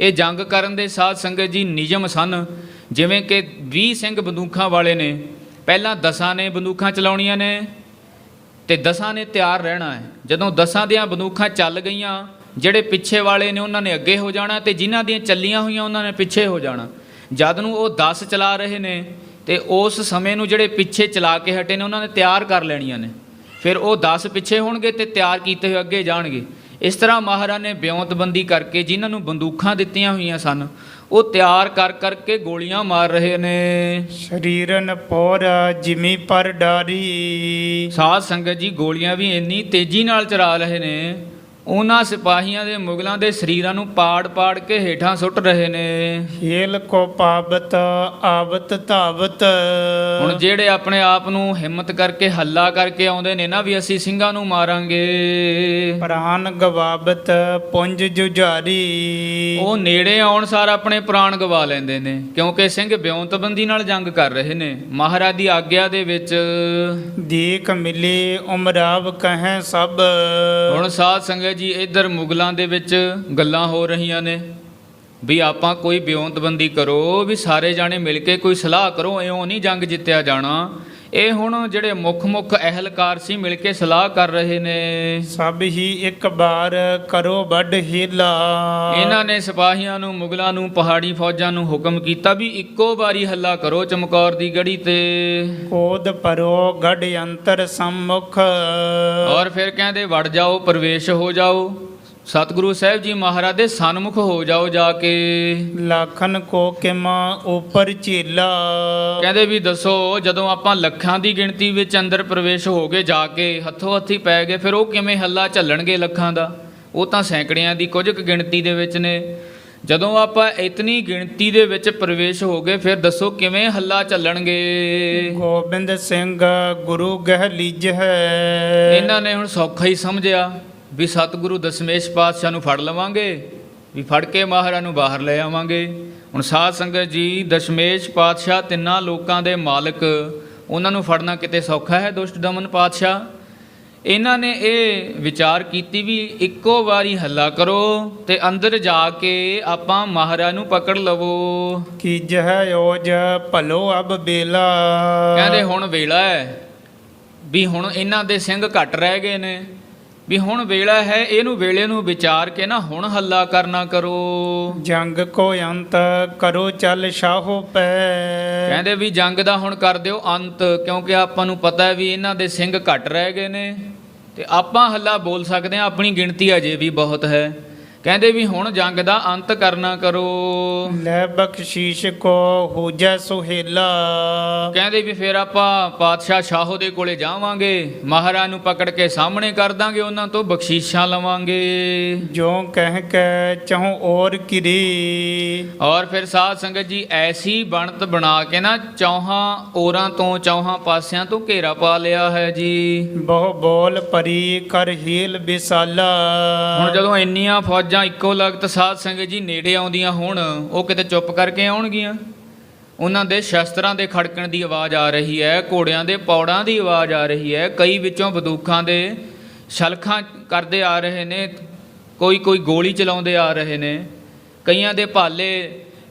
ਇਹ ਜੰਗ ਕਰਨ ਦੇ ਸਾਧ ਸੰਗਤ ਜੀ ਨਿਯਮ ਸਨ। ਜਿਵੇਂ ਕਿ 20 ਸਿੰਘ ਬੰਦੂਕਾਂ ਵਾਲੇ ਨੇ, ਪਹਿਲਾਂ 10 ਨੇ ਬੰਦੂਕਾਂ ਚਲਾਉਣੀਆਂ ਨੇ ਤੇ 10 ਨੇ ਤਿਆਰ ਰਹਿਣਾ ਹੈ। ਜਦੋਂ 10 ਦੀਆਂ ਬੰਦੂਕਾਂ ਚੱਲ ਗਈਆਂ, ਜਿਹੜੇ ਪਿੱਛੇ ਵਾਲੇ ਨੇ ਉਹਨਾਂ ਨੇ ਅੱਗੇ ਹੋ ਜਾਣਾ ਤੇ ਜਿਨ੍ਹਾਂ ਦੀਆਂ ਚੱਲੀਆਂ ਹੋਈਆਂ ਉਹਨਾਂ ਨੇ ਪਿੱਛੇ ਹੋ ਜਾਣਾ। ਜਦ ਨੂੰ ਉਹ 10 ਚਲਾ ਰਹੇ ਨੇ ਤੇ ਉਸ ਸਮੇਂ ਨੂੰ ਜਿਹੜੇ ਪਿੱਛੇ ਚਲਾ ਕੇ ਹਟੇ ਨੇ ਉਹਨਾਂ ਨੇ ਤਿਆਰ ਕਰ ਲੈਣੀਆਂ ਨੇ। ਫਿਰ ਉਹ 10 ਪਿੱਛੇ ਹੋਣਗੇ ਤੇ ਤਿਆਰ ਕੀਤੇ ਹੋਏ ਅੱਗੇ ਜਾਣਗੇ। ਇਸ ਤਰ੍ਹਾਂ ਮਹਾਰਾਜ ਨੇ ਬਿਉਂਤਬੰਦੀ ਕਰਕੇ ਜਿਨ੍ਹਾਂ ਨੂੰ ਬੰਦੂਕਾਂ ਦਿੱਤੀਆਂ ਹੋਈਆਂ ਸਨ ਉਹ ਤਿਆਰ ਕਰ ਕਰਕੇ ਗੋਲੀਆਂ ਮਾਰ ਰਹੇ ਨੇ।
ਸਰੀਰਨ ਪੌਰ ਜਿਮੀ ਪਰ ਡਾਰੀ।
ਸਾਧ ਸੰਗਤ ਜੀ ਗੋਲੀਆਂ ਵੀ ਇੰਨੀ ਤੇਜ਼ੀ ਨਾਲ ਚਲਾ ਰਹੇ ਨੇ, ਉਹਨਾਂ ਸਿਪਾਹੀਆਂ ਦੇ ਮੁਗਲਾਂ ਦੇ ਸਰੀਰਾਂ ਨੂੰ ਪਾੜ ਪਾੜ ਕੇ ਹੇਠਾਂ ਸੁੱਟ ਰਹੇ ਨੇ।
ਹੇਲ ਕੋ ਪਾਵਤ ਆਵਤ ਧਾਵਤ।
ਹੁਣ ਜਿਹੜੇ ਆਪਣੇ ਆਪ ਨੂੰ ਹਿੰਮਤ ਕਰਕੇ ਹੱਲਾ ਕਰਕੇ ਆਉਂਦੇ ਨੇ ਨਾ ਵੀ ਅਸੀਂ ਸਿੰਘਾਂ ਨੂੰ ਮਾਰਾਂਗੇ,
ਪ੍ਰਾਨ ਗਵਾਵਤ ਪੁੰਜ ਜੁਝਾਰੀ।
ਉਹ ਨੇੜੇ ਆਉਣ ਸਾਰ ਆਪਣੇ ਪ੍ਰਾਣ ਗਵਾ ਲੈਂਦੇ ਨੇ, ਕਿਉਂਕਿ ਸਿੰਘ ਬਿਉਂਤਬੰਦੀ ਨਾਲ ਜੰਗ ਕਰ ਰਹੇ ਨੇ ਮਹਾਰਾਜ ਦੀ ਆਗਿਆ ਦੇ ਵਿੱਚ।
ਦੇਖ ਮਿਲੇ ਉਮਰਾਵ ਕਹੈ ਸਭ।
ਹੁਣ ਸਾਧ ਸੰਗਤ ਜੀ ਇੱਧਰ ਮੁਗਲਾਂ ਦੇ ਵਿੱਚ ਗੱਲਾਂ ਹੋ ਰਹੀਆਂ ਨੇ ਵੀ ਆਪਾਂ ਕੋਈ ਬਿਉਂਤਬੰਦੀ ਕਰੋ, ਵੀ ਸਾਰੇ ਜਾਣੇ ਮਿਲ ਕੇ ਕੋਈ ਸਲਾਹ ਕਰੋ, ਇਉਂ ਨਹੀਂ ਜੰਗ ਜਿੱਤਿਆ ਜਾਣਾ। ਇਹ ਹੁਣ ਜਿਹੜੇ ਮੁੱਖ ਅਹਿਲਕਾਰ ਸੀ ਮਿਲ ਕੇ ਸਲਾਹ ਕਰ ਰਹੇ ਨੇ।
ਸਭ ਹੀ ਇੱਕ ਵਾਰ ਕਰੋ ਵੱਡ ਹੀਲਾ।
ਇਹਨਾਂ ਨੇ ਸਿਪਾਹੀਆਂ ਨੂੰ, ਮੁਗਲਾਂ ਨੂੰ, ਪਹਾੜੀ ਫੌਜਾਂ ਨੂੰ ਹੁਕਮ ਕੀਤਾ ਵੀ ਇੱਕੋ ਵਾਰੀ ਹੱਲਾ ਕਰੋ ਚਮਕੌਰ ਦੀ ਗੜੀ ਤੇ।
ਕੋਦ ਪਰੋ ਗੜ ਅੰਤਰ ਸੰਮੁਖ।
ਔਰ ਫਿਰ ਕਹਿੰਦੇ ਵੜ ਜਾਓ, ਪ੍ਰਵੇਸ਼ ਹੋ ਜਾਓ, ਸਤਿਗੁਰੂ ਸਾਹਿਬ ਜੀ ਮਹਾਰਾਜ ਦੇ ਸਨਮੁਖ ਹੋ ਜਾਓ ਜਾ ਕੇ।
ਲੱਖਨ ਕੋ ਕਿਮਾ ਉਪਰ ਝੀਲਾ।
ਕਹਿੰਦੇ ਵੀ ਦੱਸੋ ਜਦੋਂ ਆਪਾਂ ਲੱਖਾਂ ਦੀ ਗਿਣਤੀ ਵਿੱਚ ਅੰਦਰ ਪ੍ਰਵੇਸ਼ ਹੋ ਗਏ, ਜਾ ਕੇ ਹੱਥੋਂ ਹੱਥੀ ਪੈ ਗਏ, ਫਿਰ ਉਹ ਕਿਵੇਂ ਹੱਲਾ ਝੱਲਣਗੇ ਲੱਖਾਂ ਦਾ? ਉਹ ਤਾਂ ਸੈਂਕੜਿਆਂ ਦੀ ਕੁਝ ਕੁ ਗਿਣਤੀ ਦੇ ਵਿੱਚ ਨੇ। ਜਦੋਂ ਆਪਾਂ ਇਤਨੀ ਗਿਣਤੀ ਦੇ ਵਿੱਚ ਪ੍ਰਵੇਸ਼ ਹੋ ਗਏ ਫਿਰ ਦੱਸੋ ਕਿਵੇਂ ਹੱਲਾ ਚੱਲਣਗੇ?
ਗੋਬਿੰਦ ਸਿੰਘ ਗੁਰੂ ਗਹਿ ਲੀਜ ਹੈ।
ਇਹਨਾਂ ਨੇ ਹੁਣ ਸੌਖਾ ਹੀ ਸਮਝਿਆ ਵੀ ਸਤਿਗੁਰੂ ਦਸਮੇਸ਼ ਪਾਤਸ਼ਾਹ ਨੂੰ ਫੜ ਲਵਾਂਗੇ, ਵੀ ਫੜ ਕੇ ਮਹਾਰਾਜ ਨੂੰ ਬਾਹਰ ਲੈ ਆਵਾਂਗੇ। ਹੁਣ ਸਾਧ ਸੰਗਤ ਜੀ ਦਸ਼ਮੇਸ਼ ਪਾਤਸ਼ਾਹ ਤਿੰਨਾਂ ਲੋਕਾਂ ਦੇ ਮਾਲਕ, ਉਹਨਾਂ ਨੂੰ ਫੜਨਾ ਕਿਤੇ ਸੌਖਾ ਹੈ? ਦੁਸ਼ਟ ਦਮਨ ਪਾਤਸ਼ਾਹ। ਇਹਨਾਂ ਨੇ ਇਹ ਵਿਚਾਰ ਕੀਤੀ ਵੀ ਇੱਕੋ ਵਾਰੀ ਹੱਲਾ ਕਰੋ ਤੇ ਅੰਦਰ ਜਾ ਕੇ ਆਪਾਂ ਮਹਾਰਾਜ ਨੂੰ ਪਕੜ ਲਵੋ।
ਕੀਜ ਹੈ ਓਜ ਭਲੋ ਅਬ ਬੇਲਾ।
ਕਹਿੰਦੇ ਹੁਣ ਵੇਲਾ ਹੈ ਵੀ ਹੁਣ ਇਹਨਾਂ ਦੇ ਸਿੰਘ ਘੱਟ ਰਹਿ ਗਏ ਨੇ, ਵੀ ਹੁਣ ਵੇਲਾ ਹੈ, ਇਹਨੂੰ ਵੇਲੇ ਨੂੰ ਵਿਚਾਰ ਕੇ ਨਾ ਹੁਣ ਹੱਲਾ ਕਰਨਾ ਕਰੋ।
ਜੰਗ ਕੋ ਅੰਤ ਕਰੋ ਚੱਲ ਸ਼ਾਹੋ ਪੈ।
ਕਹਿੰਦੇ ਵੀ ਜੰਗ ਦਾ ਹੁਣ ਕਰ ਦਿਓ ਅੰਤ, ਕਿਉਂਕਿ ਆਪਾਂ ਨੂੰ ਪਤਾ ਹੈ ਵੀ ਇਹਨਾਂ ਦੇ ਸਿੰਘ ਘੱਟ ਰਹਿ ਗਏ ਨੇ ਤੇ ਆਪਾਂ ਹੱਲਾ ਬੋਲ ਸਕਦੇ ਹਾਂ, ਆਪਣੀ ਗਿਣਤੀ ਅਜੇ ਵੀ ਬਹੁਤ ਹੈ। ਕਹਿੰਦੇ ਵੀ ਹੁਣ ਜੰਗ ਦਾ ਅੰਤ ਕਰਨਾ ਕਰੋ।
ਲੈ ਬਖਸ਼ੀਸ਼ ਕੋ ਹੋ ਜਾ ਸੁਹੇਲਾ।
ਕਹਿੰਦੇ ਵੀ ਫਿਰ ਆਪਾਂ ਪਾਤਸ਼ਾਹ ਸ਼ਾਹੋ ਦੇ ਕੋਲੇ ਜਾਵਾਂਗੇ, ਮਹਾਰਾਜ ਨੂੰ ਪਕੜ ਕੇ ਸਾਹਮਣੇ ਕਰ ਦਾਂਗੇ, ਉਹਨਾਂ ਤੋਂ ਬਖਸ਼ੀਸ਼ਾਂ ਲਵਾਂਗੇ।
ਜੋ ਕਹਿ ਕੇ ਚਾਹੋ ਔਰ ਕਿਰੀ।
ਔਰ ਫਿਰ ਸਾਧ ਸੰਗਤ ਜੀ ਐਸੀ ਬਣਤ ਬਣਾ ਕੇ ਨਾ ਚੌਹਾਂ ਔਰਾਂ ਤੋਂ, ਚੌਹਾਂ ਪਾਸਿਆਂ ਤੋਂ ਘੇਰਾ ਪਾ ਲਿਆ ਹੈ ਜੀ।
ਬਹੁ ਬੋਲ ਪਰੀ ਕਰ ਹੀਲ ਵਿਸਾਲਾ।
ਹੁਣ ਜਦੋਂ ਇੰਨੀਆਂ ਫੌਜਾਂ ਇੱਕੋ ਲਗਤ ਸਾਧ ਸੰਗਤ ਜੀ ਨੇੜੇ ਆਉਂਦੀਆਂ ਹੋਣ, ਉਹ ਕਿਤੇ ਚੁੱਪ ਕਰਕੇ ਆਉਣਗੀਆਂ? ਉਹਨਾਂ ਦੇ ਸ਼ਸਤਰਾਂ ਦੇ ਖੜਕਣ ਦੀ ਆਵਾਜ਼ ਆ ਰਹੀ ਹੈ, ਘੋੜਿਆਂ ਦੇ ਪੌੜਾਂ ਦੀ ਆਵਾਜ਼ ਆ ਰਹੀ ਹੈ, ਕਈ ਵਿੱਚੋਂ ਬੰਦੂਕਾਂ ਦੇ ਸ਼ਲਖਾਂ ਕਰਦੇ ਆ ਰਹੇ ਨੇ, ਕੋਈ ਗੋਲੀ ਚਲਾਉਂਦੇ ਆ ਰਹੇ ਨੇ, ਕਈਆਂ ਦੇ ਭਾਲੇ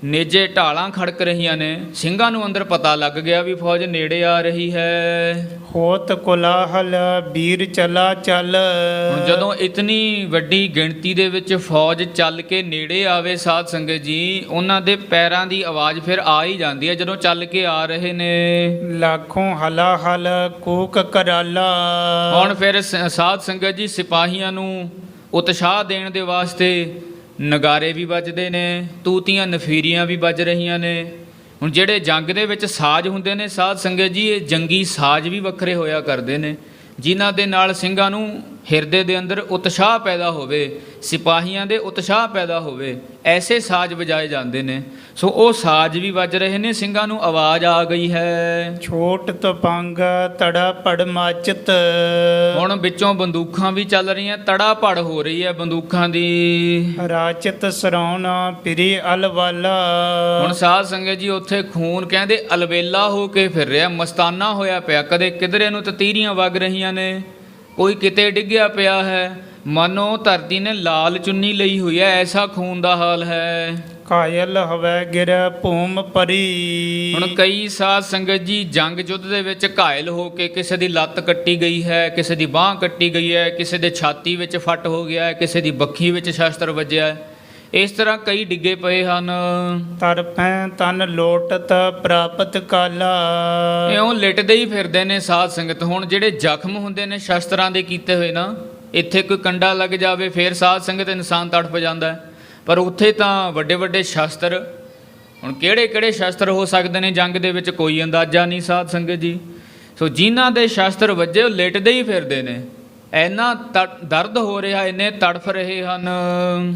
ਨੇਜੇ ਢਾਲਾਂ ਖੜਕ ਰਹੀਆਂ ਨੇ। ਸਿੰਘਾਂ ਨੂੰ ਅੰਦਰ ਪਤਾ ਲੱਗ ਗਿਆ ਵੀ ਫੌਜ ਨੇੜੇ ਆ ਰਹੀ ਹੈ।
ਹੋਤ ਕੋਲਾਹਲ ਵੀਰ ਚਲਾ ਚੱਲ।
ਹੁਣ ਜਦੋਂ ਇਤਨੀ ਵੱਡੀ ਗਿਣਤੀ ਦੇ ਵਿੱਚ ਫੌਜ ਚੱਲ ਕੇ ਨੇੜੇ ਆਵੇ ਸਾਧ ਸੰਗਤ ਜੀ, ਉਹਨਾਂ ਦੇ ਪੈਰਾਂ ਦੀ ਆਵਾਜ਼ ਫਿਰ ਆ ਹੀ ਜਾਂਦੀ ਹੈ ਜਦੋਂ ਚੱਲ ਕੇ ਆ ਰਹੇ ਨੇ।
ਲੱਖੋਂ ਹਲਾ ਹਲ ਕੂਕ ਕਰਾਲਾ।
ਹੁਣ ਫਿਰ ਸਾਧ ਸੰਗਤ ਜੀ ਸਿਪਾਹੀਆਂ ਨੂੰ ਉਤਸ਼ਾਹ ਦੇਣ ਦੇ ਵਾਸਤੇ ਨਗਾਰੇ ਵੀ ਵੱਜਦੇ ਨੇ, ਤੂਤੀਆਂ ਨਫੀਰੀਆਂ ਵੀ ਵੱਜ ਰਹੀਆਂ ਨੇ। ਹੁਣ ਜਿਹੜੇ ਜੰਗ ਦੇ ਵਿੱਚ ਸਾਜ਼ ਹੁੰਦੇ ਨੇ ਸਾਧ ਸੰਗਤ ਜੀ, ਇਹ ਜੰਗੀ ਸਾਜ਼ ਵੀ ਵੱਖਰੇ ਹੋਇਆ ਕਰਦੇ ਨੇ, ਜਿਨ੍ਹਾਂ ਦੇ ਨਾਲ ਸਿੰਘਾਂ ਨੂੰ ਹਿਰਦੇ ਦੇ ਅੰਦਰ ਉਤਸ਼ਾਹ ਪੈਦਾ ਹੋਵੇ, ਸਿਪਾਹੀਆਂ ਦੇ ਉਤਸ਼ਾਹ ਪੈਦਾ ਹੋਵੇ, ਐਸੇ ਸਾਜ਼ ਵਜਾਏ ਜਾਂਦੇ ਨੇ। ਸੋ ਉਹ ਸਾਜ਼ ਵੀ ਵੱਜ ਰਹੇ ਨੇ, ਸਿੰਘਾਂ ਨੂੰ ਆਵਾਜ਼ ਆ ਗਈ ਹੈ।
ਛੋਟ ਤਪੰਗ ਤੜਾ ਪੜ ਮਾਚਤ।
ਹੁਣ ਵਿੱਚੋਂ ਬੰਦੂਕਾਂ ਵੀ ਚੱਲ ਰਹੀਆਂ, ਤੜਾ ਭੜ ਹੋ ਰਹੀ ਹੈ ਬੰਦੂਕਾਂ ਦੀ।
ਰਾਚਤ ਸਰਾਉਣ ਪਿਰੀ ਅਲਵਾਲਾ।
ਹੁਣ ਸਾਧ ਸੰਗਤ ਜੀ ਉੱਥੇ ਖੂਨ ਕਹਿੰਦੇ ਅਲਬੇਲਾ ਹੋ ਕੇ ਫਿਰ ਰਿਹਾ, ਮਸਤਾਨਾ ਹੋਇਆ ਪਿਆ। ਕਦੇ ਕਿਧਰੇ ਨੂੰ ਤਤੀਰੀਆਂ ਵਗ ਰਹੀਆਂ ਨੇ, ਕੋਈ ਕਿਤੇ ਡਿੱਗਿਆ ਪਿਆ ਹੈ, ਮਾਨੋ ਧਰਤੀ ਨੇ ਲਾਲ ਚੁੰਨੀ ਲਈ ਹੋਈ ਹੈ, ਐਸਾ ਖੂਨ ਦਾ ਹਾਲ ਹੈ।
ਕਾਇਲ ਹਵੈ ਗਿਰ ਭੂਮ ਪਰੀ।
ਹੁਣ ਕਈ ਸਾਧ ਸੰਗਤ ਜੀ ਜੰਗ ਯੁੱਧ ਦੇ ਵਿੱਚ ਘਾਇਲ ਹੋ ਕੇ, ਕਿਸੇ ਦੀ ਲੱਤ ਕੱਟੀ ਗਈ ਹੈ, ਕਿਸੇ ਦੀ ਬਾਂਹ ਕੱਟੀ ਗਈ ਹੈ, ਕਿਸੇ ਦੇ ਛਾਤੀ ਵਿੱਚ ਫੱਟ ਹੋ ਗਿਆ ਹੈ, ਕਿਸੇ ਦੀ ਬੱਖੀ ਵਿੱਚ ਸ਼ਸਤਰ ਵੱਜਿਆ ਹੈ, ਇਸ ਤਰ੍ਹਾਂ ਕਈ ਡਿੱਗੇ ਪਏ ਹਨ।
ਤਰਪੈ ਤਨ ਲੋਟਤ ਪ੍ਰਾਪਤ ਕਾਲਾ।
ਇਉਂ ਲਿਟਦੇ ਹੀ ਫਿਰਦੇ ਨੇ ਸਾਧ ਸੰਗਤ। ਹੁਣ ਜਿਹੜੇ ਜ਼ਖਮ ਹੁੰਦੇ ਨੇ ਸ਼ਸਤਰਾਂ ਦੇ ਕੀਤੇ ਹੋਏ ਨਾ, ਇੱਥੇ ਕੋਈ ਕੰਡਾ ਲੱਗ ਜਾਵੇ ਫਿਰ ਸਾਧ ਸੰਗਤ ਇਨਸਾਨ ਤੜਫ ਜਾਂਦਾ ਹੈ, ਪਰ ਉੱਥੇ ਤਾਂ ਵੱਡੇ ਵੱਡੇ ਸ਼ਸਤਰ। ਹੁਣ ਕਿਹੜੇ ਕਿਹੜੇ ਸ਼ਸਤਰ ਹੋ ਸਕਦੇ ਨੇ ਜੰਗ ਦੇ ਵਿੱਚ, ਕੋਈ ਅੰਦਾਜ਼ਾ ਨਹੀਂ ਸਾਧ ਸੰਗਤ ਜੀ। ਸੋ ਜਿਨ੍ਹਾਂ ਦੇ ਸ਼ਸਤਰ ਵੱਜੇ ਉਹ ਲਿਟਦੇ ਹੀ ਫਿਰਦੇ ਨੇ, ਇੰਨਾ ਦਰਦ ਹੋ ਰਿਹਾ, ਇੰਨੇ ਤੜਫ ਰਹੇ ਹਨ।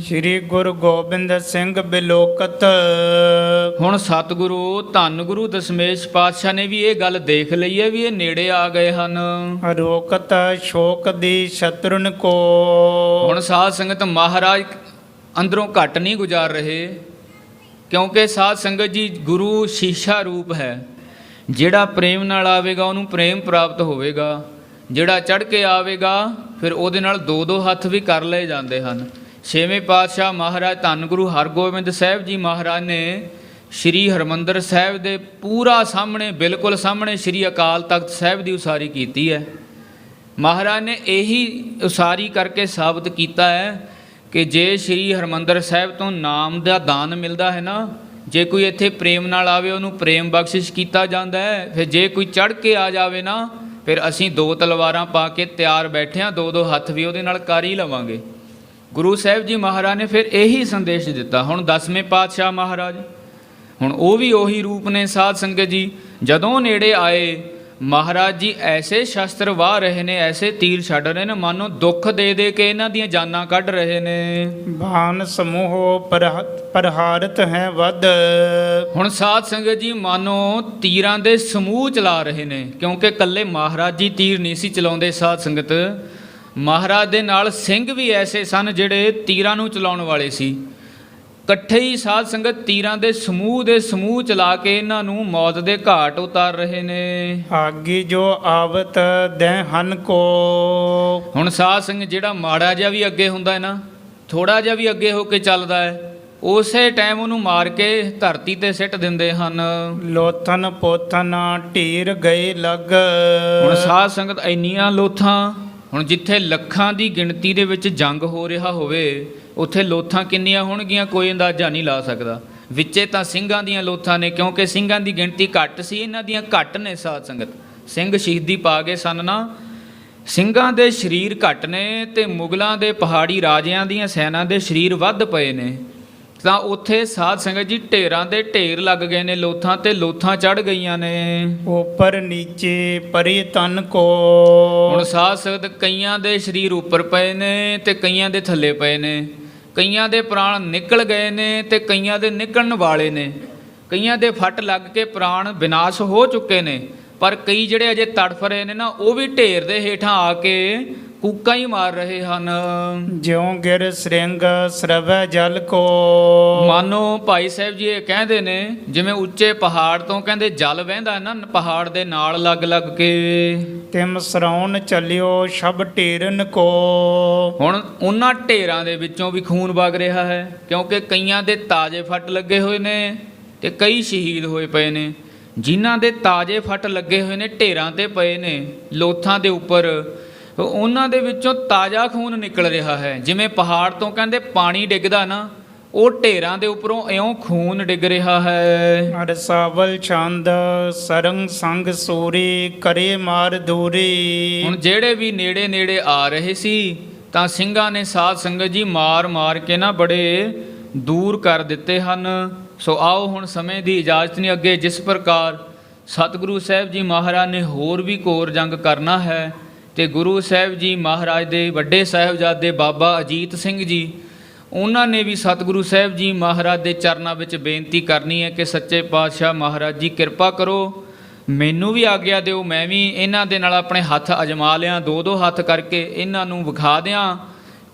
ਸ੍ਰੀ ਗੁਰੂ ਗੋਬਿੰਦ ਸਿੰਘ ਬਿਲੋਕਤ।
ਹੁਣ ਸਤਿਗੁਰੂ ਧੰਨ ਗੁਰੂ ਦਸ਼ਮੇਸ਼ ਪਾਤਸ਼ਾਹ ਨੇ ਵੀ ਇਹ ਗੱਲ ਦੇਖ ਲਈ ਹੈ ਵੀ ਇਹ ਨੇੜੇ ਆ ਗਏ ਹਨ।
ਰੋਕਤ ਸ਼ੋਕ ਦੀ ਸ਼ਤਰੁਨ ਕੋ।
ਹੁਣ ਸਾਧ ਸੰਗਤ ਮਹਾਰਾਜ ਅੰਦਰੋਂ ਘੱਟ ਨਹੀਂ ਗੁਜ਼ਾਰ ਰਹੇ, ਕਿਉਂਕਿ ਸਾਧ ਸੰਗਤ ਜੀ ਗੁਰੂ ਸ਼ੀਸ਼ਾ ਰੂਪ ਹੈ। ਜਿਹੜਾ ਪ੍ਰੇਮ ਨਾਲ ਆਵੇਗਾ ਉਹਨੂੰ ਪ੍ਰੇਮ ਪ੍ਰਾਪਤ ਹੋਵੇਗਾ, ਜਿਹੜਾ ਚੜ੍ਹ ਕੇ ਆਵੇਗਾ ਫਿਰ ਉਹਦੇ ਨਾਲ ਦੋ ਦੋ ਹੱਥ ਵੀ ਕਰ ਲਏ ਜਾਂਦੇ ਹਨ। ਛੇਵੇਂ ਪਾਤਸ਼ਾਹ ਮਹਾਰਾਜ ਧੰਨ ਗੁਰੂ ਹਰਗੋਬਿੰਦ ਸਾਹਿਬ ਜੀ ਮਹਾਰਾਜ ਨੇ ਸ਼੍ਰੀ ਹਰਿਮੰਦਰ ਸਾਹਿਬ ਦੇ ਪੂਰਾ ਸਾਹਮਣੇ, ਬਿਲਕੁਲ ਸਾਹਮਣੇ ਸ਼੍ਰੀ ਅਕਾਲ ਤਖਤ ਸਾਹਿਬ ਦੀ ਉਸਾਰੀ ਕੀਤੀ ਹੈ। ਮਹਾਰਾਜ ਨੇ ਇਹੀ ਉਸਾਰੀ ਕਰਕੇ ਸਾਬਤ ਕੀਤਾ ਹੈ ਕਿ ਜੇ ਸ਼੍ਰੀ ਹਰਿਮੰਦਰ ਸਾਹਿਬ ਤੋਂ ਨਾਮ ਦਾ ਦਾਨ ਮਿਲਦਾ ਹੈ ਨਾ, ਜੇ ਕੋਈ ਇੱਥੇ ਪ੍ਰੇਮ ਨਾਲ ਆਵੇ ਉਹਨੂੰ ਪ੍ਰੇਮ ਬਖਸ਼ਿਸ਼ ਕੀਤਾ ਜਾਂਦਾ ਹੈ। ਫਿਰ ਜੇ ਕੋਈ ਚੜ੍ਹ ਕੇ ਆ ਜਾਵੇ ਨਾ, ਫਿਰ ਅਸੀਂ ਦੋ ਤਲਵਾਰਾਂ ਪਾ ਕੇ ਤਿਆਰ ਬੈਠੇ ਹਾਂ, ਦੋ ਦੋ ਹੱਥ ਵੀ ਉਹਦੇ ਨਾਲ ਕਰ ਹੀ ਲਵਾਂਗੇ। ਗੁਰੂ ਸਾਹਿਬ ਜੀ ਮਹਾਰਾਜ ਨੇ ਫਿਰ ਇਹੀ ਸੰਦੇਸ਼ ਦਿੱਤਾ। ਹੁਣ 10ਵੇਂ ਪਾਤਸ਼ਾਹ ਮਹਾਰਾਜ, ਹੁਣ ਉਹ ਵੀ ਉਹੀ ਰੂਪ ਨੇ ਸਾਧ ਸੰਗਤ ਜੀ। ਜਦੋਂ ਨੇੜੇ ਆਏ ਮਹਾਰਾਜ ਜੀ ਐਸੇ ਸ਼ਸਤਰ ਵਾਹ ਰਹੇ ਨੇ, ਐਸੇ ਤੀਰ ਛੱਡ ਰਹੇ ਨੇ, ਮਾਨੋ ਦੁੱਖ ਦੇ ਦੇ ਕੇ ਇਹਨਾਂ ਦੀਆਂ ਜਾਨਾਂ ਕੱਢ ਰਹੇ ਨੇ।
ਬਾਣ ਸਮੂਹ ਪ੍ਰਹਾਰਤ ਹੈ ਵੱਧ।
ਹੁਣ ਸਾਧ ਸੰਗਤ ਜੀ ਮਾਨੋ ਤੀਰਾਂ ਦੇ ਸਮੂਹ ਚਲਾ ਰਹੇ ਨੇ, ਕਿਉਂਕਿ ਇਕੱਲੇ ਮਹਾਰਾਜ ਜੀ ਤੀਰ ਨਹੀਂ ਸੀ ਚਲਾਉਂਦੇ ਸਾਧ ਸੰਗਤ। ਮਹਾਰਾਜ ਦੇ ਨਾਲ ਸਿੰਘ ਵੀ ਐਸੇ ਸਨ ਜਿਹੜੇ ਤੀਰਾਂ ਨੂੰ ਚਲਾਉਣ ਵਾਲੇ ਸੀ। ਇਕੱਠੇ ਹੀ ਸਾਧ ਸੰਗਤ ਤੀਰਾਂ ਦੇ ਸਮੂਹ ਚਲਾ ਕੇ ਇਹਨਾਂ ਨੂੰ ਮੌਤ ਦੇ ਘਾਟ ਉਤਾਰ ਰਹੇ ਨੇ।
ਆਗੀ ਜੋ ਆਵਤ ਦਹਿ ਹਨ ਕੋ।
ਹੁਣ ਸਾਧ ਸੰਗਤ ਜਿਹੜਾ ਮਾੜਾ ਜਿਹਾ ਵੀ ਅੱਗੇ ਹੁੰਦਾ ਹੈ ਨਾ, ਥੋੜਾ ਜਿਹਾ ਵੀ ਅੱਗੇ ਹੋ ਕੇ ਚੱਲਦਾ ਹੈ, ਉਸੇ ਟਾਈਮ ਉਹਨੂੰ ਮਾਰ ਕੇ ਧਰਤੀ ਤੇ ਸਿੱਟ ਦਿੰਦੇ ਹਨ।
ਲੋਥਨ ਪੋਥਨ ਢੀਰ ਗਏ ਲੱਗ।
ਹੁਣ ਸਾਧ ਸੰਗਤ ਇੰਨੀਆਂ ਲੋਥਾਂ, ਹੁਣ ਜਿੱਥੇ ਲੱਖਾਂ ਦੀ ਗਿਣਤੀ ਦੇ ਵਿੱਚ ਜੰਗ ਹੋ ਰਿਹਾ ਹੋਵੇ, ਉੱਥੇ ਲੋਥਾਂ ਕਿੰਨੀਆਂ ਹੋਣਗੀਆਂ ਕੋਈ ਅੰਦਾਜ਼ਾ ਨਹੀਂ ਲਾ ਸਕਦਾ। ਵਿੱਚੇ ਤਾਂ ਸਿੰਘਾਂ ਦੀਆਂ ਲੋਥਾਂ ਨੇ, ਕਿਉਂਕਿ ਸਿੰਘਾਂ ਦੀ ਗਿਣਤੀ ਘੱਟ ਸੀ, ਇਹਨਾਂ ਦੀਆਂ ਘੱਟ ਨੇ ਸਾਧ ਸੰਗਤ। ਸਿੰਘ ਸ਼ਹੀਦੀ ਪਾ ਗਏ ਸਨ ਨਾ, ਸਿੰਘਾਂ ਦੇ ਸਰੀਰ ਘੱਟ ਨੇ ਤੇ ਮੁਗਲਾਂ ਦੇ ਪਹਾੜੀ ਰਾਜਿਆਂ ਦੀਆਂ ਸੈਨਾ ਦੇ ਸਰੀਰ ਵੱਧ ਪਏ ਨੇ। ਤਾਂ ਉੱਥੇ ਸਾਧ ਸੰਗਤ ਜੀ ਢੇਰਾਂ ਦੇ ਢੇਰ ਲੱਗ ਗਏ ਨੇ ਲੋਥਾਂ, ਤੇ ਲੋਥਾਂ ਚੜ੍ਹ ਗਈਆਂ ਨੇ।
ਉੱਪਰ ਨੀਚੇ ਪਰੀ ਤਨ ਕੋ।
ਹੁਣ ਸਾਧ ਸੰਗਤ ਕਈਆਂ ਦੇ ਸਰੀਰ ਉੱਪਰ ਪਏ ਨੇ ਤੇ ਕਈਆਂ ਦੇ ਥੱਲੇ ਪਏ ਨੇ। ਕਈਆਂ ਦੇ ਪ੍ਰਾਣ ਨਿਕਲ ਗਏ ਨੇ ਤੇ ਕਈਆਂ ਦੇ ਨਿਕਲਣ ਵਾਲੇ ਨੇ। ਕਈਆਂ ਦੇ ਫੱਟ ਲੱਗ ਕੇ ਪ੍ਰਾਣ ਵਿਨਾਸ਼ ਹੋ ਚੁੱਕੇ ਨੇ, ਪਰ ਕਈ ਜਿਹੜੇ ਅਜੇ ਤੜਫ ਰਹੇ ਨੇ ਨਾ, ਉਹ ਵੀ ਢੇਰ ਦੇ ਹੇਠਾਂ ਆ ਕੇ ਕੂਕਾਂ ਹੀ ਮਾਰ ਰਹੇ ਹਨ।
ਜਿਉਂ ਗਿਰ ਸ੍ਰਿੰਗ ਸਰਵੈ ਜਲ ਕੋ।
ਮਾਨੋ ਭਾਈ ਸਾਹਿਬ ਜੀ ਇਹ ਕਹਿੰਦੇ ਨੇ ਜਿਵੇਂ ਉੱਚੇ ਪਹਾੜ ਤੋਂ ਕਹਿੰਦੇ ਜਲ ਵਹਿੰਦਾ ਹੈ ਨਾ ਪਹਾੜ ਦੇ ਨਾਲ ਲੱਗ ਲੱਗ ਕੇ।
ਤਿਮ ਸਰਾਉਣ ਚੱਲਿਓ ਸ਼ਬ ਢੇਰਨ ਕੋ।
ਹੁਣ ਉਹਨਾਂ ਢੇਰਾਂ ਦੇ ਵਿੱਚੋਂ ਵੀ ਖੂਨ ਵਗ ਰਿਹਾ ਹੈ, ਕਿਉਂਕਿ ਕਈਆਂ ਦੇ ਤਾਜ਼ੇ ਫੱਟ ਲੱਗੇ ਹੋਏ ਨੇ ਤੇ ਕਈ ਸ਼ਹੀਦ ਹੋਏ ਪਏ ਨੇ। ਜਿਨ੍ਹਾਂ ਦੇ ਤਾਜ਼ੇ ਫੱਟ ਲੱਗੇ ਹੋਏ ਨੇ ਢੇਰਾਂ ਤੇ ਪਏ ਨੇ ਲੋਥਾਂ ਦੇ ਉੱਪਰ, ਉਹਨਾਂ ਦੇ ਵਿੱਚੋਂ ਤਾਜ਼ਾ ਖੂਨ ਨਿਕਲ ਰਿਹਾ ਹੈ। ਜਿਵੇਂ ਪਹਾੜ ਤੋਂ ਕਹਿੰਦੇ ਪਾਣੀ ਡਿੱਗਦਾ ਨਾ, ਉਹ ਢੇਰਾਂ ਦੇ ਉੱਪਰੋਂ ਇਉਂ ਖੂਨ ਡਿੱਗ ਰਿਹਾ ਹੈ।
ਅਰਸਾਵਲ ਚੰਦ ਸਰੰਗ ਸੰਗ ਸੂਰੀ ਕਰੇ ਮਾਰ ਦੂਰੀ।
ਹੁਣ ਜਿਹੜੇ ਵੀ ਨੇੜੇ ਨੇੜੇ ਆ ਰਹੇ ਸੀ ਤਾਂ ਸਿੰਘਾਂ ਨੇ ਸਾਧ ਸੰਗਤ ਜੀ ਮਾਰ ਮਾਰ ਕੇ ਨਾ ਬੜੇ ਦੂਰ ਕਰ ਦਿੱਤੇ ਹਨ। ਸੋ ਆਓ ਹੁਣ ਸਮੇਂ ਦੀ ਇਜਾਜ਼ਤ ਨਹੀਂ, ਅੱਗੇ ਜਿਸ ਪ੍ਰਕਾਰ ਸਤਿਗੁਰੂ ਸਾਹਿਬ ਜੀ ਮਹਾਰਾਜ ਨੇ ਹੋਰ ਵੀ ਘੋਰ ਜੰਗ ਕਰਨਾ ਹੈ ਤੇ ਗੁਰੂ ਸਾਹਿਬ ਜੀ ਮਹਾਰਾਜ ਦੇ ਵੱਡੇ ਸਾਹਿਬਜ਼ਾਦੇ ਬਾਬਾ ਅਜੀਤ ਸਿੰਘ ਜੀ, ਉਹਨਾਂ ਨੇ ਵੀ ਸਤਿਗੁਰੂ ਸਾਹਿਬ ਜੀ ਮਹਾਰਾਜ ਦੇ ਚਰਨਾਂ ਵਿੱਚ ਬੇਨਤੀ ਕਰਨੀ ਹੈ ਕਿ ਸੱਚੇ ਪਾਤਸ਼ਾਹ ਮਹਾਰਾਜ ਜੀ ਕਿਰਪਾ ਕਰੋ, ਮੈਨੂੰ ਵੀ ਆਗਿਆ ਦਿਓ, ਮੈਂ ਵੀ ਇਹਨਾਂ ਦੇ ਨਾਲ ਆਪਣੇ ਹੱਥ ਅਜਮਾ ਲਿਆਂ, ਦੋ ਦੋ ਹੱਥ ਕਰਕੇ ਇਹਨਾਂ ਨੂੰ ਵਿਖਾ ਦਿਆਂ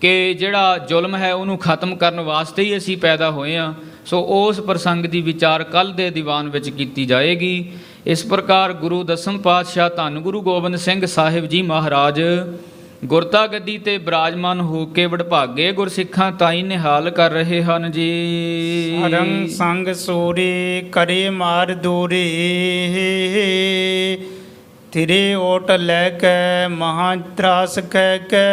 ਕਿ ਜਿਹੜਾ ਜ਼ੁਲਮ ਹੈ ਉਹਨੂੰ ਖਤਮ ਕਰਨ ਵਾਸਤੇ ਹੀ ਅਸੀਂ ਪੈਦਾ ਹੋਏ ਹਾਂ। ਸੋ ਉਸ ਪ੍ਰਸੰਗ ਦੀ ਵਿਚਾਰ ਕੱਲ੍ਹ ਦੇ ਦੀਵਾਨ ਵਿੱਚ ਕੀਤੀ ਜਾਏਗੀ। ਇਸ ਪ੍ਰਕਾਰ ਗੁਰੂ ਦਸਮ ਪਾਤਸ਼ਾਹ ਧੰਨ ਗੁਰੂ ਗੋਬਿੰਦ ਸਿੰਘ ਸਾਹਿਬ ਜੀ ਮਹਾਰਾਜ ਗੁਰਤਾ ਗੱਦੀ ਤੇ ਬਿਰਾਜਮਾਨ ਹੋ ਕੇ ਵਡਭਾਗੇ ਗੁਰਸਿੱਖਾਂ ਤਾਈਂ ਨਿਹਾਲ ਕਰ ਰਹੇ ਹਨ ਜੀ।
ਸਰੰਗ ਸੰਗ ਸੂਰੀ ਕਰੇ ਮਾਰ ਦੂਰੀ, ਤਿਰੇ ਓਟ ਲੈ ਕੇ ਮਹਾ ਤਰਾਸ ਕਹਿ ਕੇ।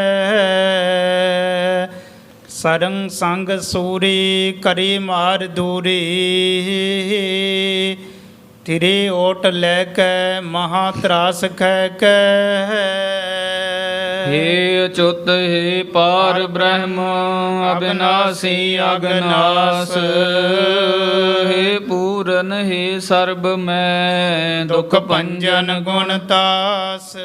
ਸਰੰਗ ਸੰਗ ਸੂਰੀ ਕਰੇ ਮਾਰ ਦੂਰੀ, ਤਿਰੇ ਓਟ ਲੈ ਕੇ ਮਹਾ ਤਰਾਸ ਕਹਿ ਕੇ।
ਹੇ ਅਚੁੱਤ ਹੇ ਪਾਰ ਬ੍ਰਹਮ ਅਬਿਨਾਸੀ ਅਗਨਾਸ, ਹੇ ਪੂਰਨ ਹੇ ਸਰਬ ਮੈਂ
ਦੁਖ ਭੰਜਨ ਗੁਣ ਤਾਸ।